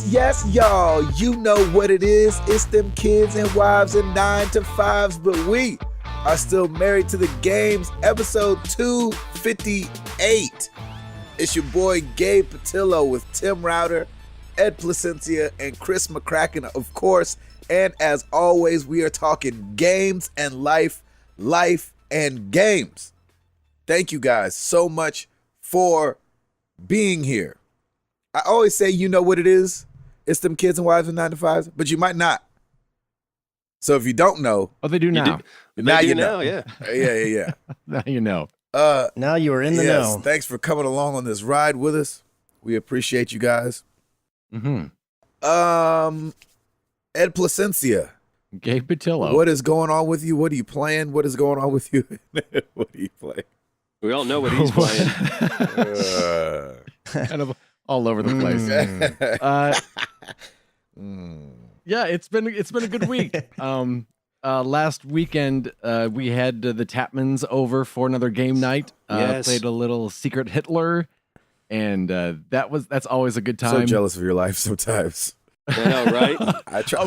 Yes, y'all. You know what it is. It's them kids and wives and 9 to 5s, but we are still married to the games. Episode 258. It's your boy Gabe Patillo with Tim Router, Ed Placencia, and Chris McCracken, of course. And as always, we are talking games and life and games. Thank you guys so much for being here. I always say, you know what it is. It's them kids and wives and 9 to 5s, but you might not. So if you don't know, they do now. Now you know. Yeah. Yeah. Now you know. Now you are in the know. Thanks for coming along on this ride with us. We appreciate you guys. Mm-hmm. Ed Placencia. Gabe Patillo. What is going on with you? What are you playing? What is going on with you? What do you play? We all know what he's playing. Kind of all over the place. Yeah, it's been a good week. Last weekend we had the Tapmans over for another game night. Yes. Played a little Secret Hitler, and that's always a good time. So jealous of your life sometimes. I know, right? I try.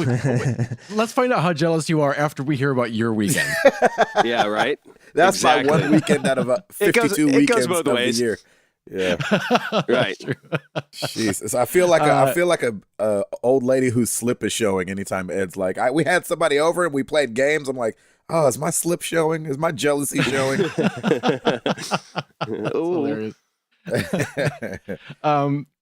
Let's find out how jealous you are after we hear about your weekend. Yeah, right. That's exactly. my one weekend out of 52 weekends both of the ways. year. Yeah, Right. Jesus. I feel like a old lady whose slip is showing anytime Ed's like, we had somebody over and we played games. I'm like, oh, is my slip showing? Is my jealousy showing? That's hilarious.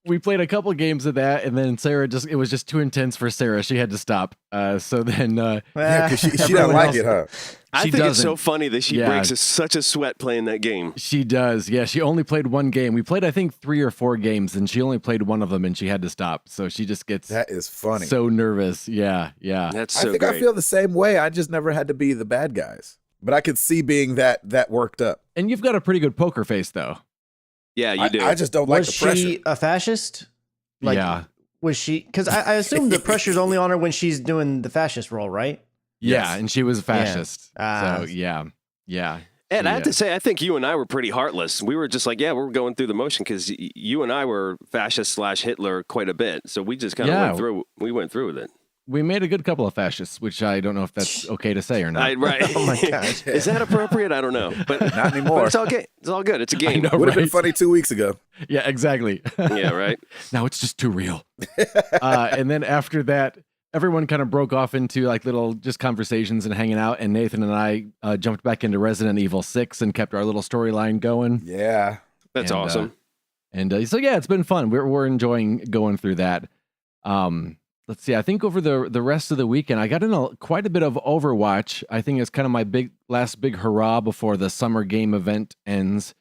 We played a couple games of that, and then it was just too intense for Sarah. She had to stop. So then, yeah, because she doesn't like it, huh? I She think it's so doesn't. funny that she breaks such a sweat playing that game. she does. Yeah, she only played one game. We played, I think, 3 or 4 games, and she only played one of them, and she had to stop. So she just gets That is funny. so nervous. Yeah. That's so I think great. I feel the same way. I just never had to be the bad guys, but I could see being that worked up. And you've got a pretty good poker face, though. Yeah, you do. I just don't like Was the pressure. she a fascist? Yeah. Was she? Because I assume the pressure's only on her when she's doing the fascist role, right? Yeah, Yes. and she was a fascist. Ah. So, yeah. And I have Yeah. to say, I think you and I were pretty heartless. We were just like, yeah, we're going through the motion because you and I were fascist/Hitler quite a bit. So we just kind of went through. We went through with it. We made a good couple of fascists, which I don't know if that's okay to say or not. Right. Oh my gosh. Is that appropriate? I don't know. But Not anymore. But it's okay. It's all good. It's a game. know. Would have been Right. funny 2 weeks ago. Yeah, exactly. Yeah, right. Now it's just too real. And then after that, everyone kind of broke off into like little just conversations and hanging out. And Nathan and I jumped back into Resident Evil 6 and kept our little storyline going. Yeah. That's And, awesome. So yeah, it's been fun. We're enjoying going through that. Let's see. I think over the rest of the weekend, I got in quite a bit of Overwatch. I think it's kind of my last big hurrah before the summer game event ends,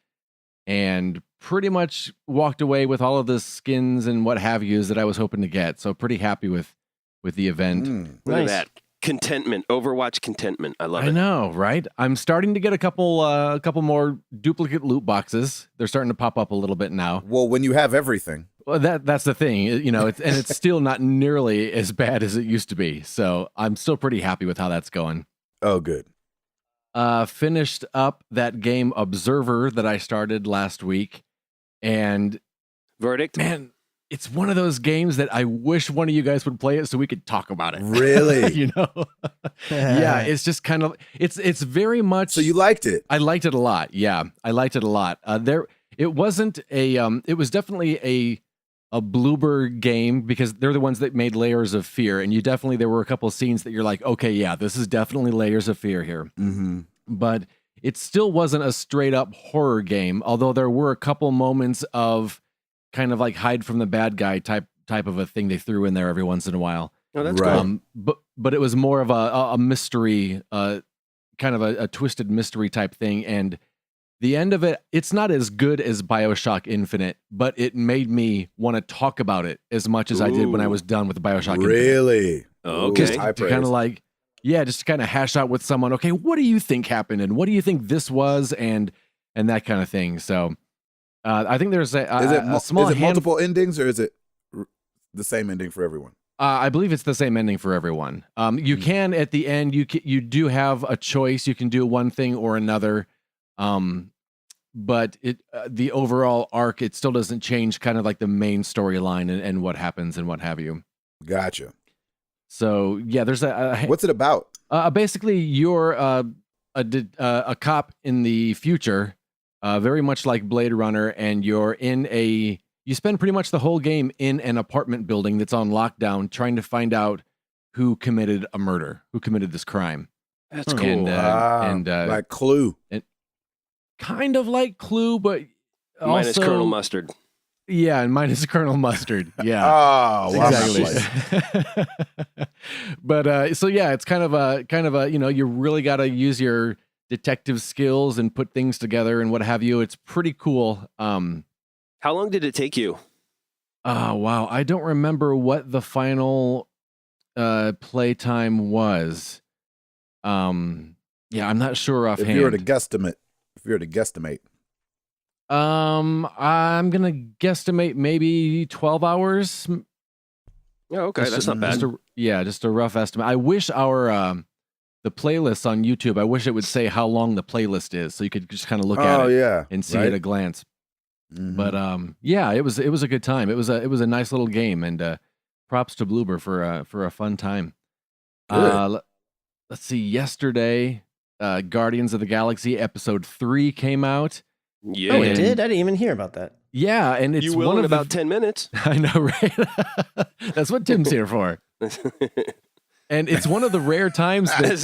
and pretty much walked away with all of the skins and what have yous that I was hoping to get. So pretty happy with the event. Look at Nice. that. Contentment. Overwatch contentment. I love I it. know, right? I'm starting to get a couple more duplicate loot boxes. They're starting to pop up a little bit now. Well, when you have everything. Well, that's the thing, it's still not nearly as bad as it used to be. So I'm still pretty happy with how that's going. Oh, good. Finished up that game Observer that I started last week, and Verdict. man, it's one of those games that I wish one of you guys would play it so we could talk about it. Really? Yeah, it's just kind of it's very much. So you liked it? I liked it a lot. Yeah, I liked it a lot. It wasn't it was definitely a Bloober game because they're the ones that made Layers of Fear, and there were a couple of scenes that you're like, okay, yeah, this is definitely Layers of Fear here. Mm-hmm. But it still wasn't a straight up horror game, although there were a couple moments of kind of like hide from the bad guy type of a thing they threw in there every once in a while. Oh, that's Right. cool. But it was more of a mystery, kind of a twisted mystery type thing, and the end of it, it's not as good as BioShock Infinite, but it made me want to talk about it as much as I did when I was done with BioShock Infinite. Really? Okay. Ooh, high To praise. kind of like, yeah, just to kind of hash out with someone, okay, what do you think happened? And what do you think this was? And that kind of thing. So I think there's a small is it multiple endings, or is it the same ending for everyone? I believe it's the same ending for everyone. You can, at the end, you do have a choice. You can do one thing or another. But the overall arc, it still doesn't change kind of like the main storyline and what happens and what have you. Gotcha. So yeah, there's What's it about? Basically, you're a cop in the future, very much like Blade Runner, and you spend pretty much the whole game in an apartment building that's on lockdown, trying to find out who committed a murder, who committed this crime. That's cool. And like Clue. Kind of like Clue, but minus also, Colonel Mustard. Yeah, and minus Colonel Mustard. Yeah. Oh, well, exactly. But so yeah, it's kind of a you really got to use your detective skills and put things together and what have you. It's pretty cool. How long did it take you? Wow, I don't remember what the final playtime was. Yeah, I'm not sure offhand. If you were to guesstimate. I'm gonna guesstimate maybe 12 hours. Oh, okay, that's not bad. Just a rough estimate. I wish our the playlists on YouTube, I wish it would say how long the playlist is, so you could just kind of look at it and see at a glance. Mm-hmm. But yeah, it was a good time. It was a nice little game, and props to Bloober for a fun time. Let's see. Yesterday, Guardians of the Galaxy Episode 3 came out. Yeah, it did. I didn't even hear about that. Yeah, and it's you will one in of about 10 minutes. I know, right? That's what Tim's here for. And it's one of the rare times that as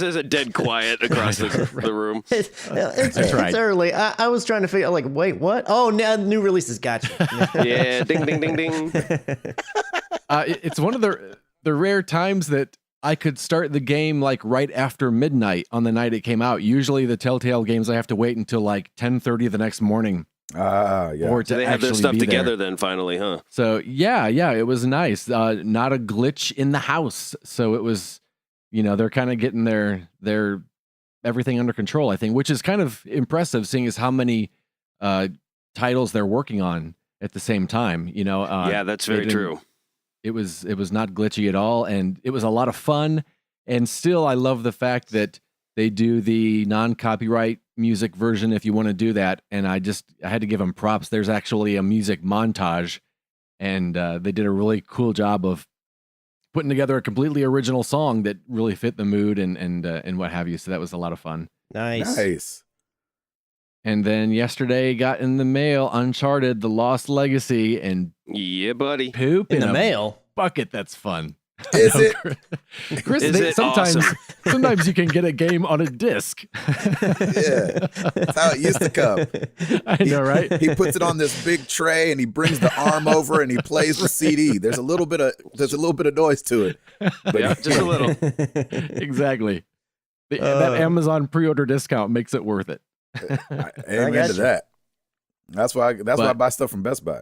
there's a dead quiet across the room. It's early. I was trying to figure out, like, wait, what? Oh, now new releases. Gotcha. Yeah, ding, ding, ding, ding. It's one of the rare times that I could start the game like right after midnight on the night it came out. Usually the Telltale games I have to wait until like 10:30 the next morning. Yeah. Or so they have their stuff together then finally, huh? So yeah, it was nice. Not a glitch in the house. So it was, they're kind of getting their everything under control, I think, which is kind of impressive seeing as how many titles they're working on at the same time. Yeah, that's very true. It was not glitchy at all, and it was a lot of fun. And still, I love the fact that they do the non-copyright music version if you want to do that. And I had to give them props. There's actually a music montage, and they did a really cool job of putting together a completely original song that really fit the mood and what have you. So that was a lot of fun. Nice. And then yesterday got in the mail Uncharted: The Lost Legacy, and yeah, buddy, poop in the mail bucket. That's fun. Is it? Chris, sometimes you can get a game on a disc. Yeah, that's how it used to come. I know, right? He puts it on this big tray and he brings the arm over and he plays the CD. There's a little bit of noise to it. But yeah, just a little. Exactly. That Amazon pre-order discount makes it worth it. Amen to that. That's why I buy stuff from Best Buy.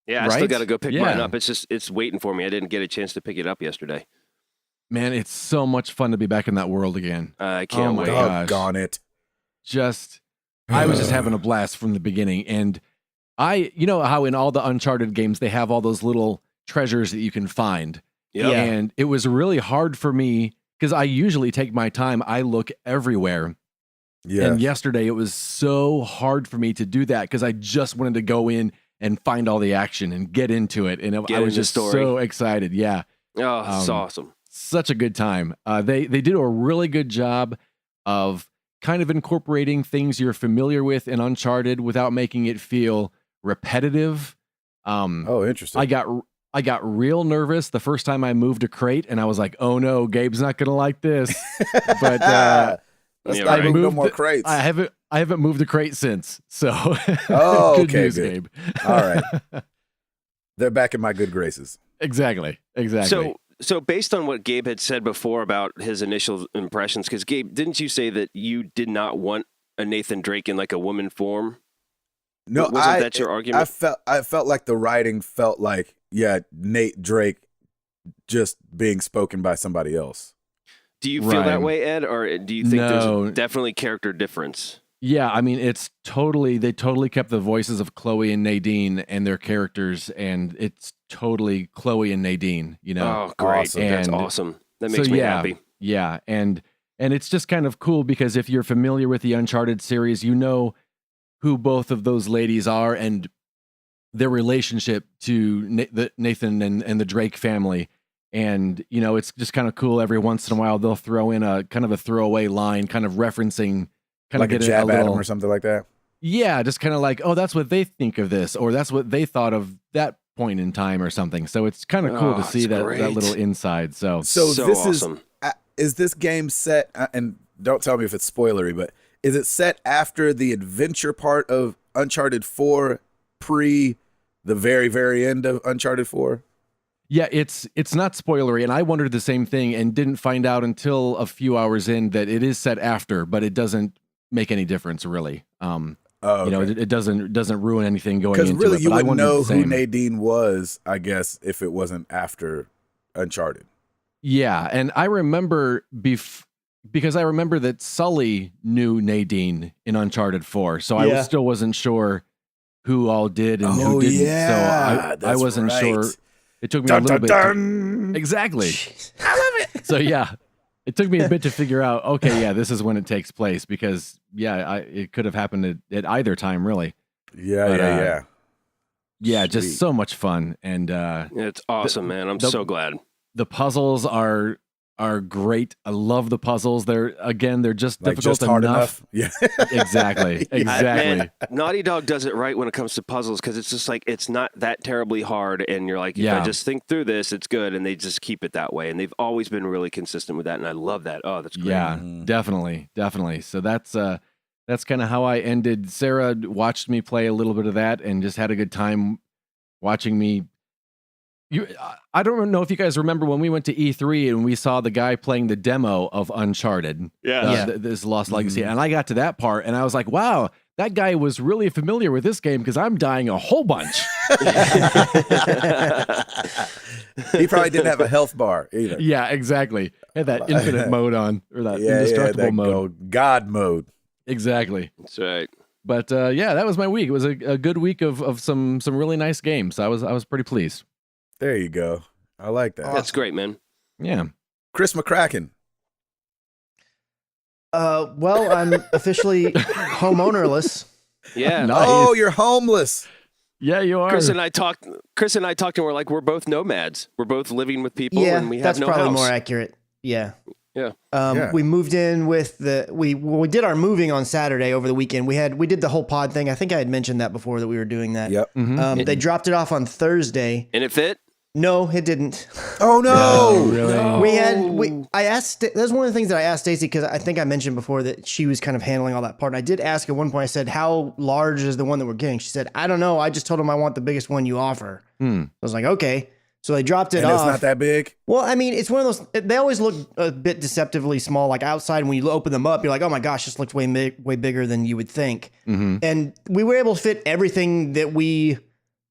Yeah, I still got to go pick mine up. It's waiting for me. I didn't get a chance to pick it up yesterday. Man, it's so much fun to be back in that world again. I can't wait. Doggone it. I was just having a blast from the beginning. And how in all the Uncharted games, they have all those little treasures that you can find. Yep. Yeah. And it was really hard for me because I usually take my time. I look everywhere. Yeah. And yesterday it was so hard for me to do that because I just wanted to go in and find all the action and get into it. And I was just so excited. Yeah. Oh, it's awesome. Such a good time. They did a really good job of kind of incorporating things you're familiar with in Uncharted without making it feel repetitive. Interesting. I got real nervous the first time I moved a crate, and I was like, "Oh no, Gabe's not gonna like this." But I moved no more crates. I haven't moved a crate since. So good news, good. Gabe. All right, they're back in my good graces. Exactly. So based on what Gabe had said before about his initial impressions, because Gabe, didn't you say that you did not want a Nathan Drake in like a woman form? No, wasn't that your argument? I felt like the writing felt like Nate Drake just being spoken by somebody else. Do you feel that way, Ed, or do you think there's definitely character difference? Yeah, I mean, they totally kept the voices of Chloe and Nadine and their characters, and it's totally Chloe and Nadine, Oh, great. Awesome. That's awesome. That makes me happy. Yeah, and it's just kind of cool because if you're familiar with the Uncharted series, you know who both of those ladies are, and their relationship to Nathan and the Drake family. And, you know, it's just kind of cool. Every once in a while, they'll throw in a kind of a throwaway line, kind of referencing, kind like of a jab at him or something like that. Yeah, just kind of like, oh, that's what they think of this, or that's what they thought of that point in time or something. So it's kind of cool to see that little inside. So this awesome. Is this game set, and don't tell me if it's spoilery, but is it set after the adventure part of Uncharted 4, pre the very, very end of Uncharted 4? Yeah, it's not spoilery, and I wondered the same thing and didn't find out until a few hours in that it is set after, but it doesn't make any difference really. Okay. You know, it doesn't ruin anything going into it. Because really, you wouldn't know who same. Nadine was, I guess, if it wasn't after Uncharted. Yeah, and I remember because I remember that Sully knew Nadine in Uncharted 4, so I still wasn't sure who all did and who didn't. Yeah, so I wasn't sure. It took me a little bit. Exactly. I love it. So yeah, it took me a bit to figure out. Okay, yeah, this is when it takes place because it could have happened at either time, really. Yeah. Yeah, just so much fun, and It's awesome, man. I'm so glad. The puzzles are great. I love the puzzles. They're just like difficult just hard enough. Yeah, exactly. Man, Naughty Dog does it right when it comes to puzzles because it's just like it's not that terribly hard, and you're like, if I just think through this, it's good, and they just keep it that way, and they've always been really consistent with that, and I love that. Oh, that's great. Yeah, definitely. So that's kind of how I ended. Sarah watched me play a little bit of that and just had a good time watching me. I don't know if you guys remember when we went to E3 and we saw the guy playing the demo of Uncharted. This Lost Legacy. And I got to that part and I was like, wow, that guy was really familiar with this game because I'm dying a whole bunch. He probably didn't have a health bar either. Yeah, exactly. Had that infinite mode on, or that indestructible mode. God mode. Exactly. That's right. But that was my week. It was a good week of some really nice games. I was pretty pleased. There you go. I like that. That's great, man. Yeah. Chris McCracken. Well, I'm officially homeownerless. Yeah. Nice. Oh, you're homeless. Yeah, you are. Chris and I talked, and we're like, we're both nomads. We're both living with people, and we have that's no probably house. more accurate. Yeah. Yeah. We moved in with we did our moving on Saturday over the weekend. We did the whole pod thing. I think I had mentioned that before that we were doing that. Yep. Mm-hmm. They dropped it off on Thursday. And it fit? No, it didn't. Oh no! Really? No. I asked. That's one of the things that I asked Stacey because I think I mentioned before that she was kind of handling all that part. And I did ask at one point. I said, "How large is the one that we're getting?" She said, "I don't know. I just told them I want the biggest one you offer." I was like, "Okay." So they dropped it off. It's not that big? Well, I mean, it's one of those, they always look a bit deceptively small. Like outside, when you open them up, you're like, oh my gosh, this looks way bigger than you would think. Mm-hmm. And we were able to fit everything that we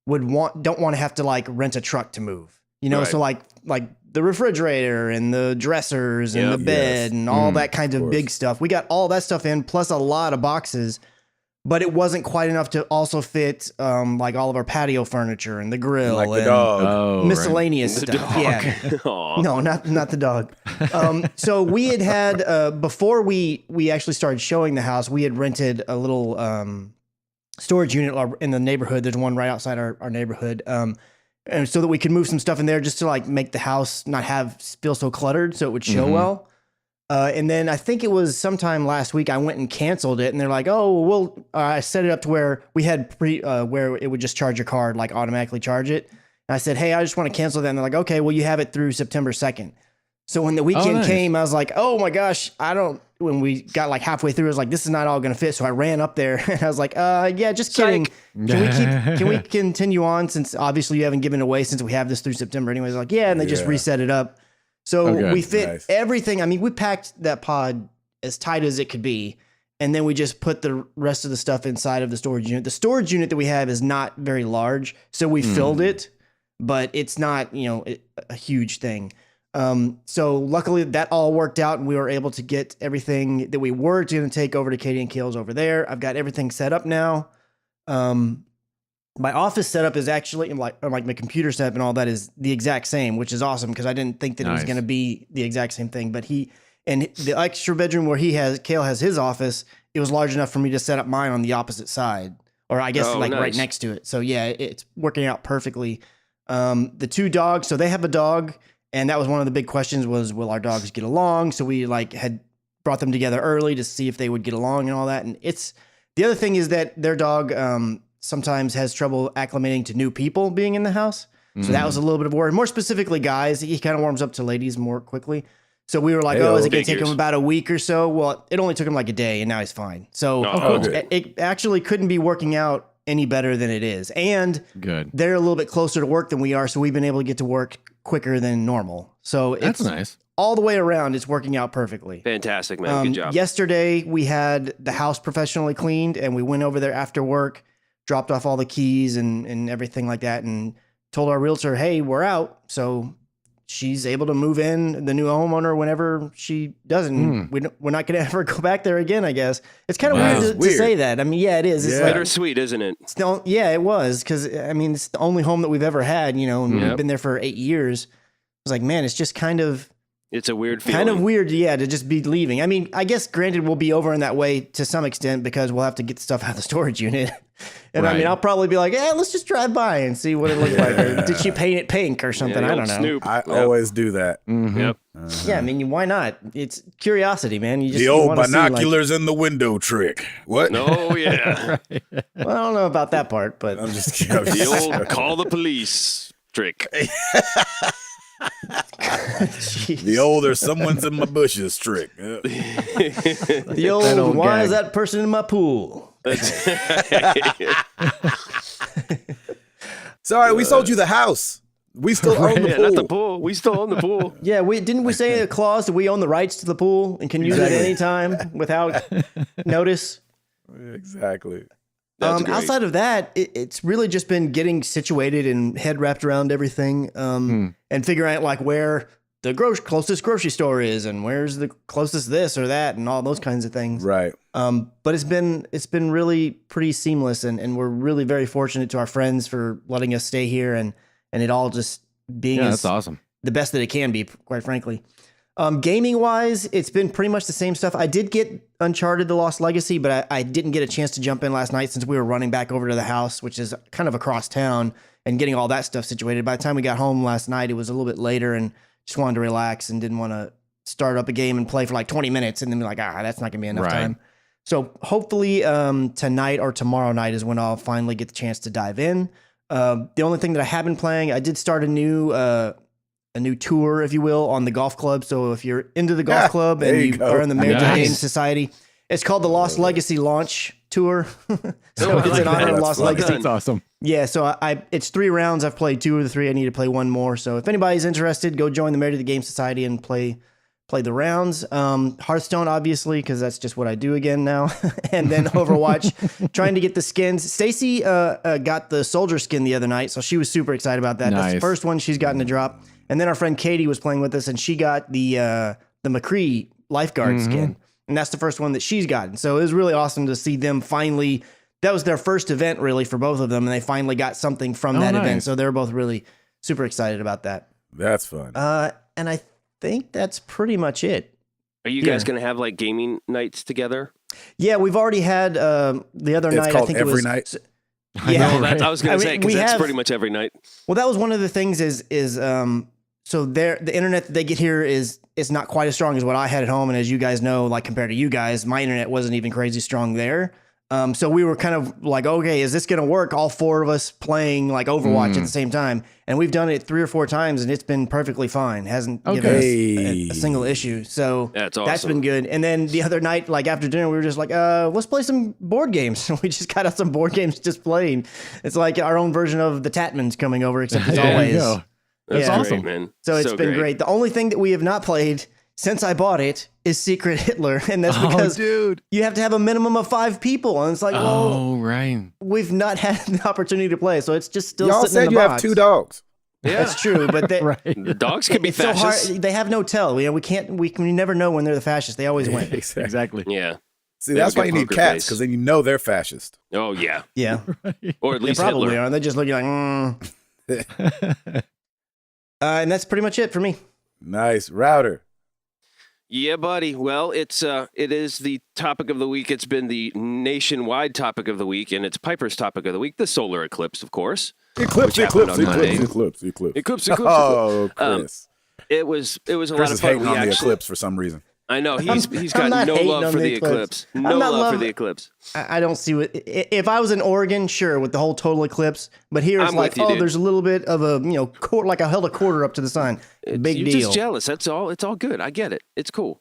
don't want to have to like rent a truck to move. You know, so like the refrigerator and the dressers and the bed and all that kind of big stuff. We got all that stuff in, plus a lot of boxes. But it wasn't quite enough to also fit like all of our patio furniture and the grill Like the and dog. miscellaneous stuff. Yeah. No, not the dog. So we had before we actually started showing the house, we had rented a little storage unit in the neighborhood. There's one right outside our neighborhood. And so that we could move some stuff in there just to like make the house not feel so cluttered so it would show well. And then I think it was sometime last week I went and canceled it, and they're like, "Oh, I set it up to where we had where it would just charge your card, like automatically charge it." And I said, "Hey, I just want to cancel that." And they're like, "Okay, well, you have it through September 2nd." So when the weekend came, I was like, "Oh my gosh, when we got like halfway through, I was like, this is not all going to fit." So I ran up there and I was like, "Yeah, just kidding. Can we continue on since obviously you haven't given it away since we have this through September anyways?" Like, yeah, and they just reset it up. So we fit everything. I mean, we packed that pod as tight as it could be. And then we just put the rest of the stuff inside of the storage unit. The storage unit that we have is not very large. So we filled it, but it's not, a huge thing. So luckily that all worked out and we were able to get everything that we were going to take over to Katie and Kale's over there. I've got everything set up now. My office setup is actually like my computer setup and all that is the exact same, which is awesome because I didn't think that it was going to be the exact same thing. But and the extra bedroom where Kale has his office, it was large enough for me to set up mine on the opposite side or I guess nice. right next to it. So yeah, it's working out perfectly. The 2 dogs, so they have a dog, and that was one of the big questions was, will our dogs get along? So we had brought them together early to see if they would get along and all that. And the other thing is that their dog sometimes has trouble acclimating to new people being in the house. So that was a little bit of worry. More specifically, guys, he kind of warms up to ladies more quickly. So we were like, is it going to take him about a week or so? Well, it only took him like a day, and now he's fine. So it actually couldn't be working out any better than it is. And they're a little bit closer to work than we are, so we've been able to get to work quicker than normal. So that's nice. All the way around, it's working out perfectly. Fantastic, man. Good job. Yesterday, we had the house professionally cleaned, and we went over there after work, dropped off all the keys and everything like that, and told our realtor, hey, we're out. So she's able to move in, the new homeowner, whenever she doesn't. We're not going to ever go back there again, I guess. It's kind of weird to say that. I mean, yeah, it is. It's bittersweet, isn't it? It was. Because, I mean, it's the only home that we've ever had, and we've been there for 8 years. I was like, man, it's just kind of... It's a weird feeling. Kind of weird, to just be leaving. I mean, I guess, granted, we'll be over in that way to some extent because we'll have to get stuff out of the storage unit. And I mean, I'll probably be like, let's just drive by and see what it looks like. Or did she paint it pink or something? I don't know. Snoop. I always do that. Yep. Yeah, I mean, why not? It's curiosity, man. You just the old binoculars in the window trick. What? Oh, yeah. Well, I don't know about that part, but... I'm just kidding. The old call the police trick. The old or someone's in my bushes trick. The old why is that person in my pool? Sorry, we sold you the house. We still own the pool. Not the pool. We still own the pool. Yeah, didn't we say in a clause that we own the rights to the pool and can use it at any time without notice? Exactly. Outside of that, it's really just been getting situated and head wrapped around everything, and figuring out like where the closest grocery store is and where's the closest this or that and all those kinds of things. Right. But it's been really pretty seamless, and we're really very fortunate to our friends for letting us stay here and it all just being that's awesome. The best that it can be, quite frankly. Gaming wise, it's been pretty much the same stuff. I did get Uncharted: The Lost Legacy, but I didn't get a chance to jump in last night since we were running back over to the house, which is kind of across town, and getting all that stuff situated. By the time we got home last night, it was a little bit later, and just wanted to relax and didn't want to start up a game and play for like 20 minutes and then be like, that's not gonna be enough time. So hopefully tonight or tomorrow night is when I'll finally get the chance to dive in. The only thing that I have been playing, I did start a new tour, if you will, on the golf club. So if you're into the golf club and you are in the Marriage and Game Society, it's called the Lost Legacy Launch Tour. So it's in honor of Lost Legacy. That's awesome. Yeah, so it's 3 rounds. I've played 2 of the 3. I need to play 1 more. So if anybody's interested, go join the Married to the Game Society and play the rounds. Hearthstone, obviously, because that's just what I do again now. And then Overwatch, trying to get the skins. Stacy got the soldier skin the other night, so she was super excited about that. That's the first one she's gotten to drop. And then our friend Katie was playing with us, and she got the McCree lifeguard skin. And that's the first one that she's gotten. So it was really awesome to see them finally. That was their first event, really, for both of them, and they finally got something from that event. So they're both really super excited about that. That's fun. And I think that's pretty much it. Are you guys going to have like gaming nights together? Yeah, we've already had the other night. I think every it was night. Yeah, I was going to say because that's pretty much every night. Well, that was one of the things. So the internet that they get here is not quite as strong as what I had at home, and as you guys know, like compared to you guys, my internet wasn't even crazy strong there. So we were kind of like, okay, is this going to work? All 4 of us playing like Overwatch at the same time. And we've done it 3 or 4 times and it's been perfectly fine. Hasn't given us a single issue. So that's awesome. That's been good. And then the other night, like after dinner, we were just like, let's play some board games. We just got out some board games just playing. It's like our own version of the Tatmans coming over, except it's always. That's awesome, man. So it's been great. The only thing that we have not played since I bought it is Secret Hitler, and that's because you have to have a minimum of 5 people, and it's like, we've not had the opportunity to play, so it's just still Y'all sitting in the box. box. You have 2 dogs. Yeah, that's true, but the dogs can be fascists. So hard. They have no tell. We never know when they're the fascists. They always win. Exactly. Yeah. See, that's why you need cats, because then you know they're fascist. Oh yeah. Yeah. Or at least they probably Hitler. are. They're just looking like. And that's pretty much it for me. Nice. Router. Yeah, buddy. Well, it is the topic of the week. It's been the nationwide topic of the week, and it's Piper's topic of the week, the solar eclipse, of course. Eclipse. Oh, Chris. It was a Chris lot of is fun. hating on the eclipse for some reason. I know he's got I'm not no hating love on for the the eclipse. No love for the eclipse. I don't see what. If I was in Oregon, sure, with the whole total eclipse. But here it's I'm like, with you, dude. there's a little bit of a, like I held a quarter up to the sun. Big You're deal. just jealous. That's all. It's all good. I get it. It's cool.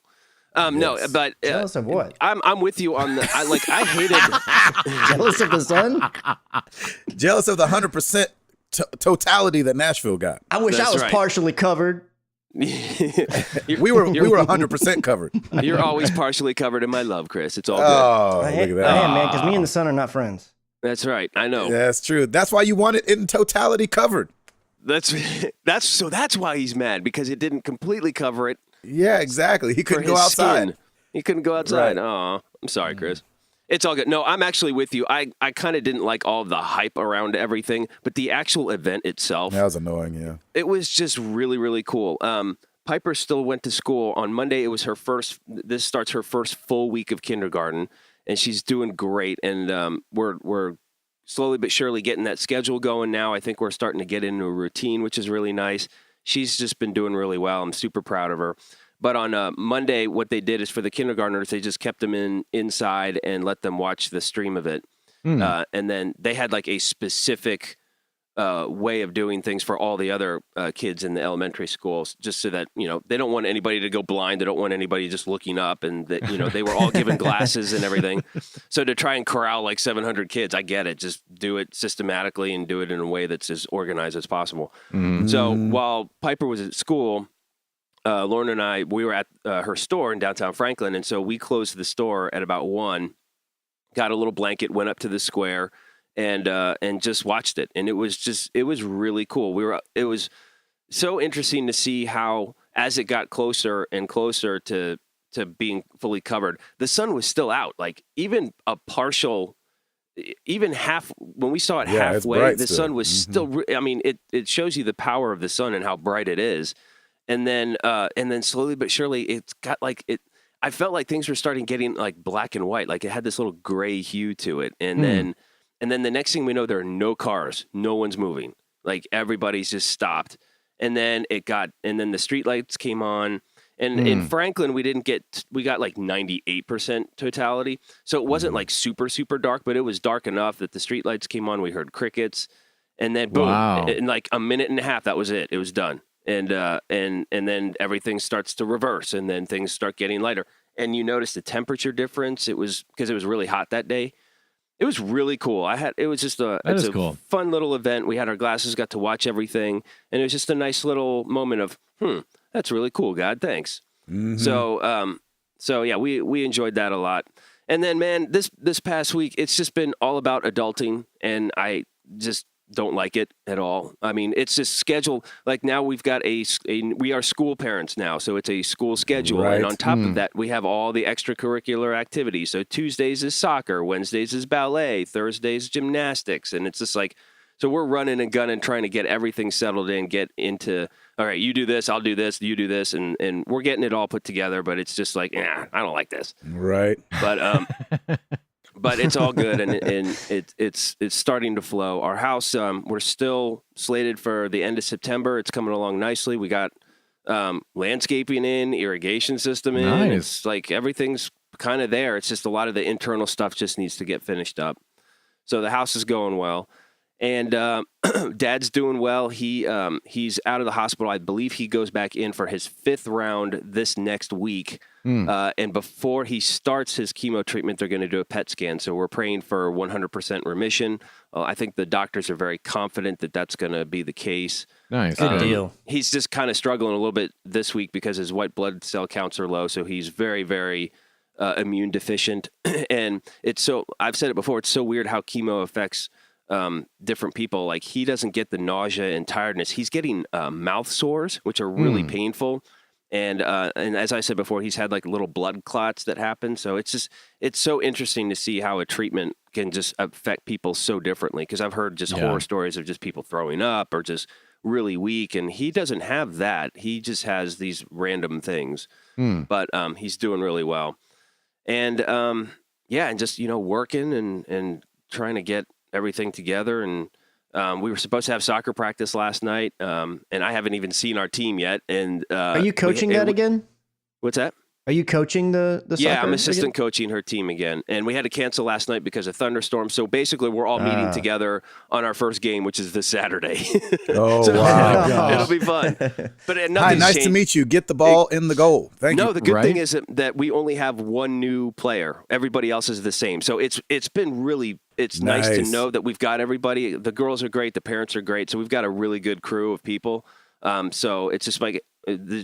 No, but Jealous of what? I'm with you on the. I hated. Jealous of the sun? Jealous of the 100% totality that Nashville got. I wish That's I was right. partially covered. We were 100% covered. You're always partially covered in my love, Chris. It's all good. Oh, I look at that. am, man, because me and the sun are not friends. That's right. I know. Yeah, that's true. That's why you want it in totality covered. That's why he's mad, because it didn't completely cover it. Yeah, exactly. He for couldn't go his outside. skin. He couldn't go outside. Right. Oh, I'm sorry, Chris. It's all good. No, I'm actually with you. I kind of didn't like all the hype around everything, but the actual event itself, That was annoying, yeah. it was just really, really cool. Piper still went to school. On Monday, it was this starts her first full week of kindergarten, and she's doing great. And we're slowly but surely getting that schedule going now. I think we're starting to get into a routine, which is really nice. She's just been doing really well. I'm super proud of her. But on Monday, what they did is for the kindergartners, they just kept them inside and let them watch the stream of it. And then they had like a specific way of doing things for all the other kids in the elementary schools, just so that, they don't want anybody to go blind. They don't want anybody just looking up, and that, they were all given glasses and everything. So to try and corral like 700 kids, I get it. Just do it systematically and do it in a way that's as organized as possible. So while Piper was at school, Lauren and I, we were at her store in downtown Franklin, and so we closed the store at about 1, got a little blanket, went up to the square, and just watched it. And it was really cool. It was so interesting to see how, as it got closer and closer to being fully covered, the sun was still out. Like even half, when we saw it halfway, the sun was still, I mean, it shows you the power of the sun and how bright it is. And then slowly but surely, it's got like it. I felt like things were starting getting like black and white, like it had this little gray hue to it. And then the next thing we know, there are no cars, no one's moving, like everybody's just stopped. And then the streetlights came on. And in Franklin, we got like 98% totality, so it wasn't like super super dark, but it was dark enough that the streetlights came on. We heard crickets, and then boom, in like a minute and a half, that was it. It was done. And then everything starts to reverse, and then things start getting lighter. And you notice the temperature difference. It was because it was really hot that day. It was really cool. It was just a cool. Fun little event. We had our glasses, got to watch everything, and it was just a nice little moment of, that's really cool, God, thanks. So yeah, we enjoyed that a lot. And then, man, this past week, it's just been all about adulting, and I just don't like it at all. I mean, it's just scheduled. Like now we've got we are school parents now, so it's a school schedule. Right. And on top of that, we have all the extracurricular activities. So Tuesdays is soccer, Wednesdays is ballet, Thursdays gymnastics. And it's just like, so we're running and gunning, trying to get everything settled in, get into, all right, you do this, I'll do this, you do this. And we're getting it all put together, but it's just like, I don't like this. Right. But it's all good, and it's starting to flow. Our house, we're still slated for the end of September. It's coming along nicely. We got landscaping in, irrigation system in. Nice. It's like everything's kind of there. It's just a lot of the internal stuff just needs to get finished up. So the house is going well. And Dad's doing well. He's out of the hospital. I believe he goes back in for his 5th round this next week. And before he starts his chemo treatment, they're going to do a PET scan. So we're praying for 100% remission. I think the doctors are very confident that that's going to be the case. Nice. Good deal. He's just kind of struggling a little bit this week because his white blood cell counts are low. So he's very, very immune deficient. And I've said it before, it's so weird how chemo affects different people. Like he doesn't get the nausea and tiredness. He's getting mouth sores, which are really painful. And as I said before, he's had like little blood clots that happen. So it's so interesting to see how a treatment can just affect people so differently. Because I've heard just horror stories of just people throwing up or just really weak, and he doesn't have that. He just has these random things, but he's doing really well. And and just working and trying to get everything together. And we were supposed to have soccer practice last night, and I haven't even seen our team yet. And are you coaching that again? What's that? Are you coaching the soccer? Yeah, I'm assistant coaching her team again. And we had to cancel last night because of thunderstorms. So basically, we're all meeting together on our first game, which is this Saturday. Oh, so wow. It'll be fun. But Hi, nice to meet you. Get the ball in the goal. Thank you. No, the good thing is that we only have one new player. Everybody else is the same. So it's been really nice to know that we've got everybody. The girls are great. The parents are great. So we've got a really good crew of people. So it's just like,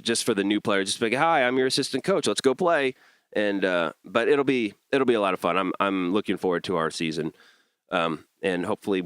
just for the new player, just like, hi, I'm your assistant coach. Let's go play. And but it'll be a lot of fun. I'm looking forward to our season. And hopefully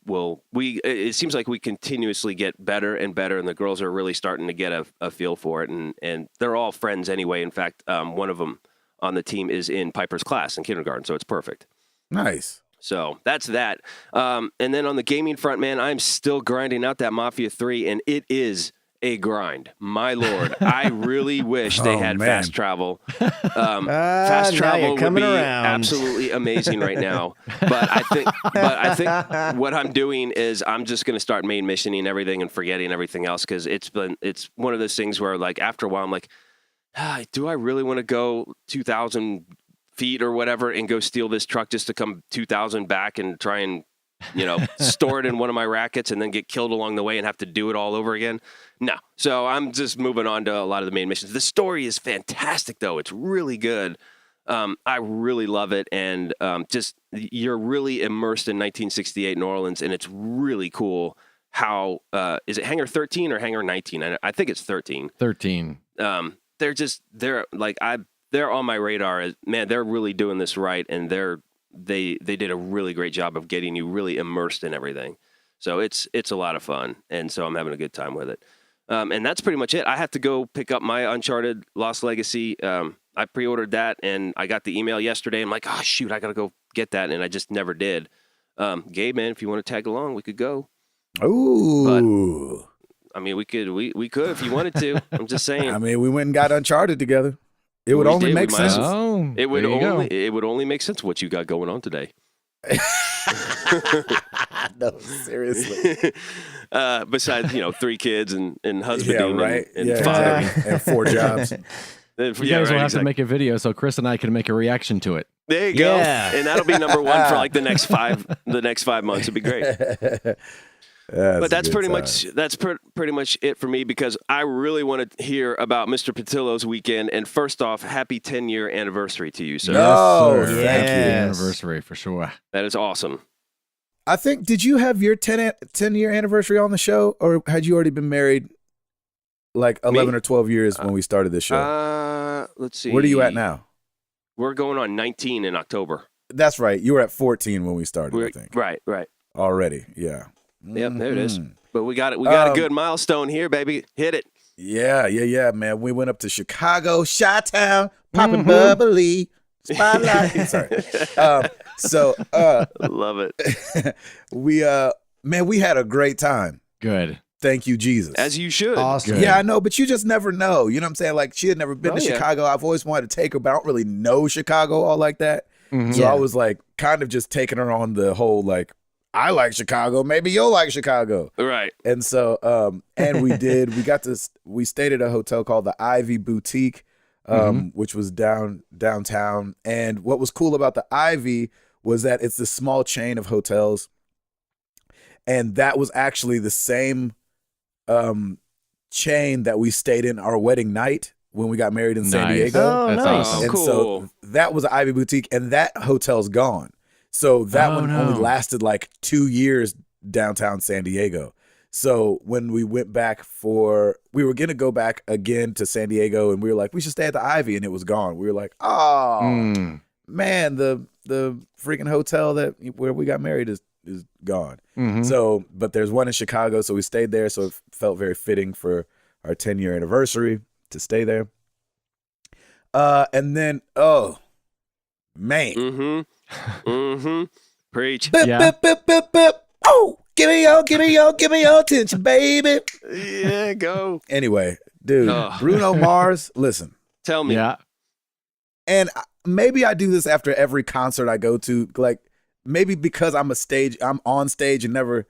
it seems like we continuously get better and better, and the girls are really starting to get a feel for it. And they're all friends anyway. In fact, one of them on the team is in Piper's class in kindergarten, so it's perfect. Nice. So that's that. And then on the gaming front, man, I'm still grinding out that Mafia 3, and it is a grind. My Lord, I really wish they had fast travel. Fast travel would be absolutely amazing right now. But I think what I'm doing is I'm just going to start main missioning everything and forgetting everything else, because it's one of those things where, like, after a while I'm like, do I really want to go 2,000 feet or whatever and go steal this truck just to come 2,000 back and try and store it in one of my rackets and then get killed along the way and have to do it all over again? No. So I'm just moving on to a lot of the main missions. The story is fantastic, though. It's really good. I really love it. And just you're really immersed in 1968 New Orleans, and it's really cool how is it Hangar 13 or Hangar 19? I think it's 13. 13. They're on my radar. Man, they're really doing this right, and they did a really great job of getting you really immersed in everything. So it's a lot of fun, and so I'm having a good time with it. And that's pretty much it. I have to go pick up my Uncharted Lost Legacy. I pre-ordered that, and I got the email yesterday. I'm like, oh, shoot, I got to go get that, and I just never did. Gabe, man, if you want to tag along, we could go. Ooh. But, I mean, we could if you wanted to. I'm just saying. I mean, we went and got Uncharted together. It would only make sense. Oh, it would only make sense what you got going on today. No, seriously. Besides, 3 kids and husbanding and fathering and 4 jobs. You guys will have to make a video so Chris and I can make a reaction to it. There you go. And that'll be number 1 for like the next 5 months. It'd be great. But that's pretty much it for me, because I really want to hear about Mr. Patillo's weekend. And first off, happy 10-year anniversary to you, sir. Yes, sir. Thank you. Anniversary for sure. That is awesome. I think, did you have your 10-year anniversary on the show, or had you already been married like 11 or 12 years when we started this show? Let's see. Where are you at now? We're going on 19 in October. That's right. You were at 14 when we started, I think. Right. Already, yeah. Yep, there it is. But we got it. We got a good milestone here, baby. Hit it. Yeah, man. We went up to Chicago, Chi-Town, popping bubbly, spotlight. Sorry. Love it. We had a great time. Good. Thank you, Jesus. As you should. Awesome. Good. Yeah, I know, but you just never know. You know what I'm saying? Like, she had never been to Chicago. I've always wanted to take her, but I don't really know Chicago all like that. Mm-hmm. So I was like kind of just taking her on the whole, like, I like Chicago. Maybe you'll like Chicago. Right. And so, and we stayed at a hotel called the Ivy Boutique, which was downtown. And what was cool about the Ivy was that it's this small chain of hotels. And that was actually the same chain that we stayed in our wedding night when we got married in San Diego. Oh, that's nice. awesome. And Cool. so that was the Ivy Boutique, and that hotel's gone. So that one only lasted like 2 years downtown San Diego. So when we went back we were going to go back again to San Diego, and we were like, we should stay at the Ivy, and it was gone. We were like, oh, man, the freaking hotel where we got married is gone. Mm-hmm. So, but there's one in Chicago, so we stayed there. So it felt very fitting for our 10-year anniversary to stay there. And then, oh, man. Mm-hmm. Preach. Bip, Yeah. bip, bip, bip, bip. Oh, Give me your attention, baby. Yeah, go. Anyway, dude, Bruno Mars, listen. Tell me. Yeah. And maybe I do this after every concert I go to. Like, maybe because I'm on stage and never,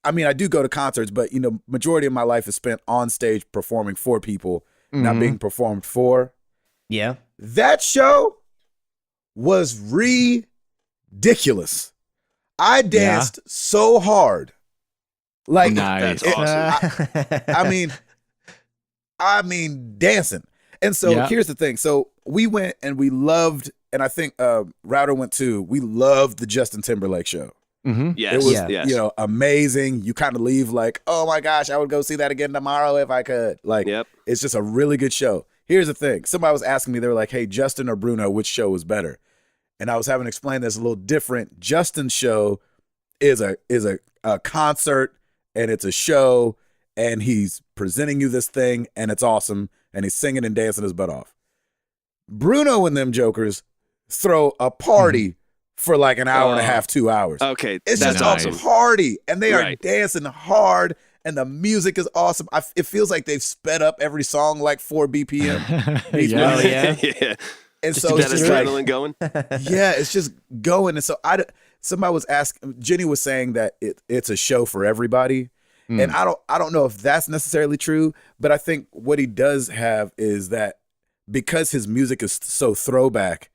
I mean, I do go to concerts, but, you know, majority of my life is spent on stage performing for people, not being performed for. Yeah. That show was ridiculous. I danced so hard. Like, Nice. That's awesome. I mean, dancing. And so here's the thing. So we went and we loved, and I think Router went too. We loved the Justin Timberlake show. Mm-hmm. Yes. It was, yes. you know, amazing. You kind of leave like, oh my gosh, I would go see that again tomorrow if I could. Like, it's just a really good show. Here's the thing. Somebody was asking me, they were like, hey, Justin or Bruno, which show was better? And I was having to explain this a little different. Justin's show is a concert, and it's a show, and he's presenting you this thing, and it's awesome, and he's singing and dancing his butt off. Bruno and them jokers throw a party for like an hour and a half, 2 hours. Okay, it's that's just awesome. a party, and they are dancing hard, and the music is awesome. It feels like they've sped up every song like 4 BPM. Yeah. And just so to it's get just adrenaline like, going. Yeah, it's just going. And so somebody was asking, Jenny was saying that it's a show for everybody. And I don't know if that's necessarily true, but I think what he does have is that because his music is so throwback,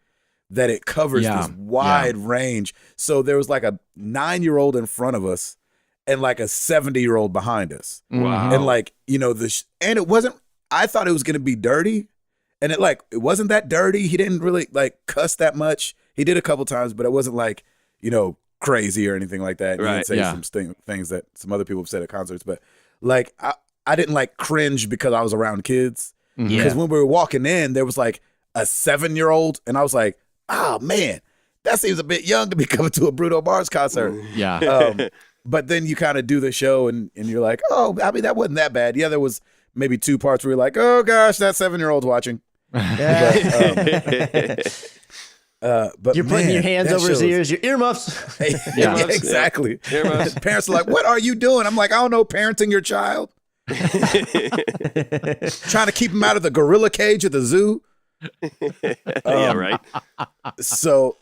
that it covers this wide range. So there was like a 9-year-old in front of us and like a 70-year-old behind us. Wow. And like, you know, and it wasn't, I thought it was going to be dirty. And it wasn't that dirty. He didn't really like cuss that much. He did a couple times, but it wasn't like, you know, crazy or anything like that. He didn't say some things that some other people have said at concerts. But like, I didn't like cringe because I was around kids. Because when we were walking in, there was like a 7-year-old, and I was like, oh man, that seems a bit young to be coming to a Bruno Mars concert. Yeah. But then you kind of do the show, and you're like, oh, I mean, that wasn't that bad. Yeah, there was maybe 2 parts where you're like, oh gosh, that 7-year-old's watching. But you're putting your hands over his ears, your earmuffs. Yeah, exactly. Earmuffs. Parents are like, what are you doing? I'm like, I don't know, parenting your child. Trying to keep him out of the gorilla cage at the zoo. Yeah, right. So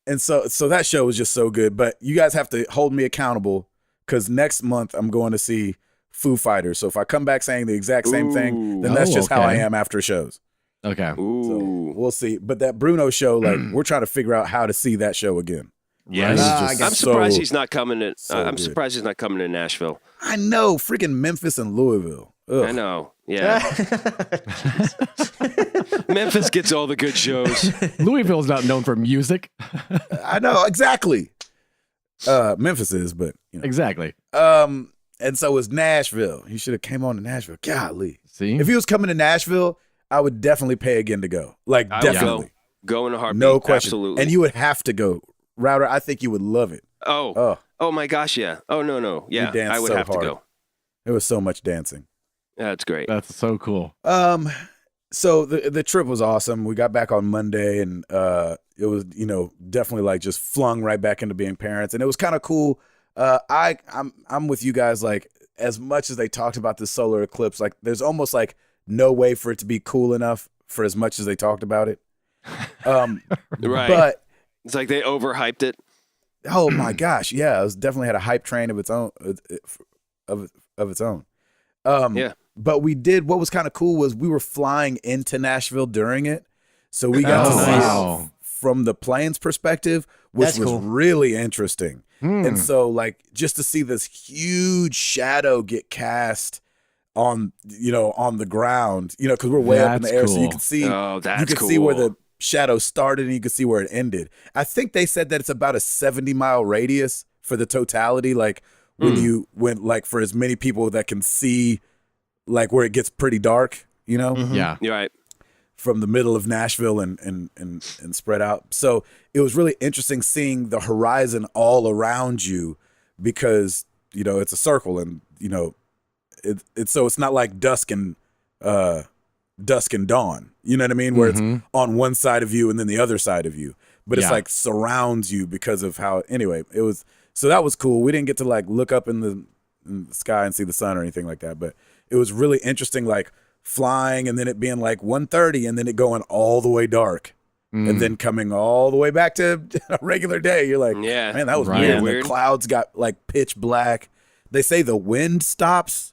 and so that show was just so good. But you guys have to hold me accountable, because next month I'm going to see Foo Fighters. So if I come back saying the exact same thing, then that's just how I am after shows. Okay. So we'll see. But that Bruno show, like, we're trying to figure out how to see that show again. Yes. I'm surprised he's not coming to. I'm good. surprised he's not coming to Nashville. I know, freaking Memphis and Louisville. Ugh. I know. Yeah. Memphis gets all the good shows. Louisville's not known for music. I know, exactly. Memphis is, but you know. Exactly. And so is Nashville. He should have came on to Nashville. Golly. See? If he was coming to Nashville, I would definitely pay again to go. Like, definitely. Go in a heartbeat. No question. Absolutely. And you would have to go. Router, I think you would love it. Oh my gosh, yeah. Oh, no. Yeah, I would have to go. There was so much dancing. That's great. That's so cool. So the trip was awesome. We got back on Monday, and it was, you know, definitely like just flung right back into being parents, and it was kind of cool. I'm with you guys. Like, as much as they talked about the solar eclipse, like there's almost like no way for it to be cool enough for as much as they talked about it. Right. But it's like they overhyped it. oh my gosh, yeah, it was definitely had a hype train of its own of its own. Yeah. But we did, what was kind of cool was we were flying into Nashville during it. So we got to see it from the plane's perspective, which was really interesting. And so, like, just to see this huge shadow get cast on, you know, on the ground, you know, because we're way up in the air, so you can see, see where the shadow started and you can see where it ended. I think they said that it's about a 70-mile radius for the totality. Like, when you went, like, for as many people that can see, like, where it gets pretty dark, you know? Yeah. You're right. From the middle of Nashville and spread out. So it was really interesting seeing the horizon all around you, because, you know, it's a circle, and, you know, so it's not like dusk and dawn, you know what I mean? Where it's on one side of you and then the other side of you, but it's like surrounds you because of how, anyway, it was So that was cool. We didn't get to like look up in the sky and see the sun or anything like that, but it was really interesting, like flying and then it being like 1:30 and then it going all the way dark and then coming all the way back to a regular day. You're like, man, that was weird. And the clouds got like pitch black. They say the wind stops.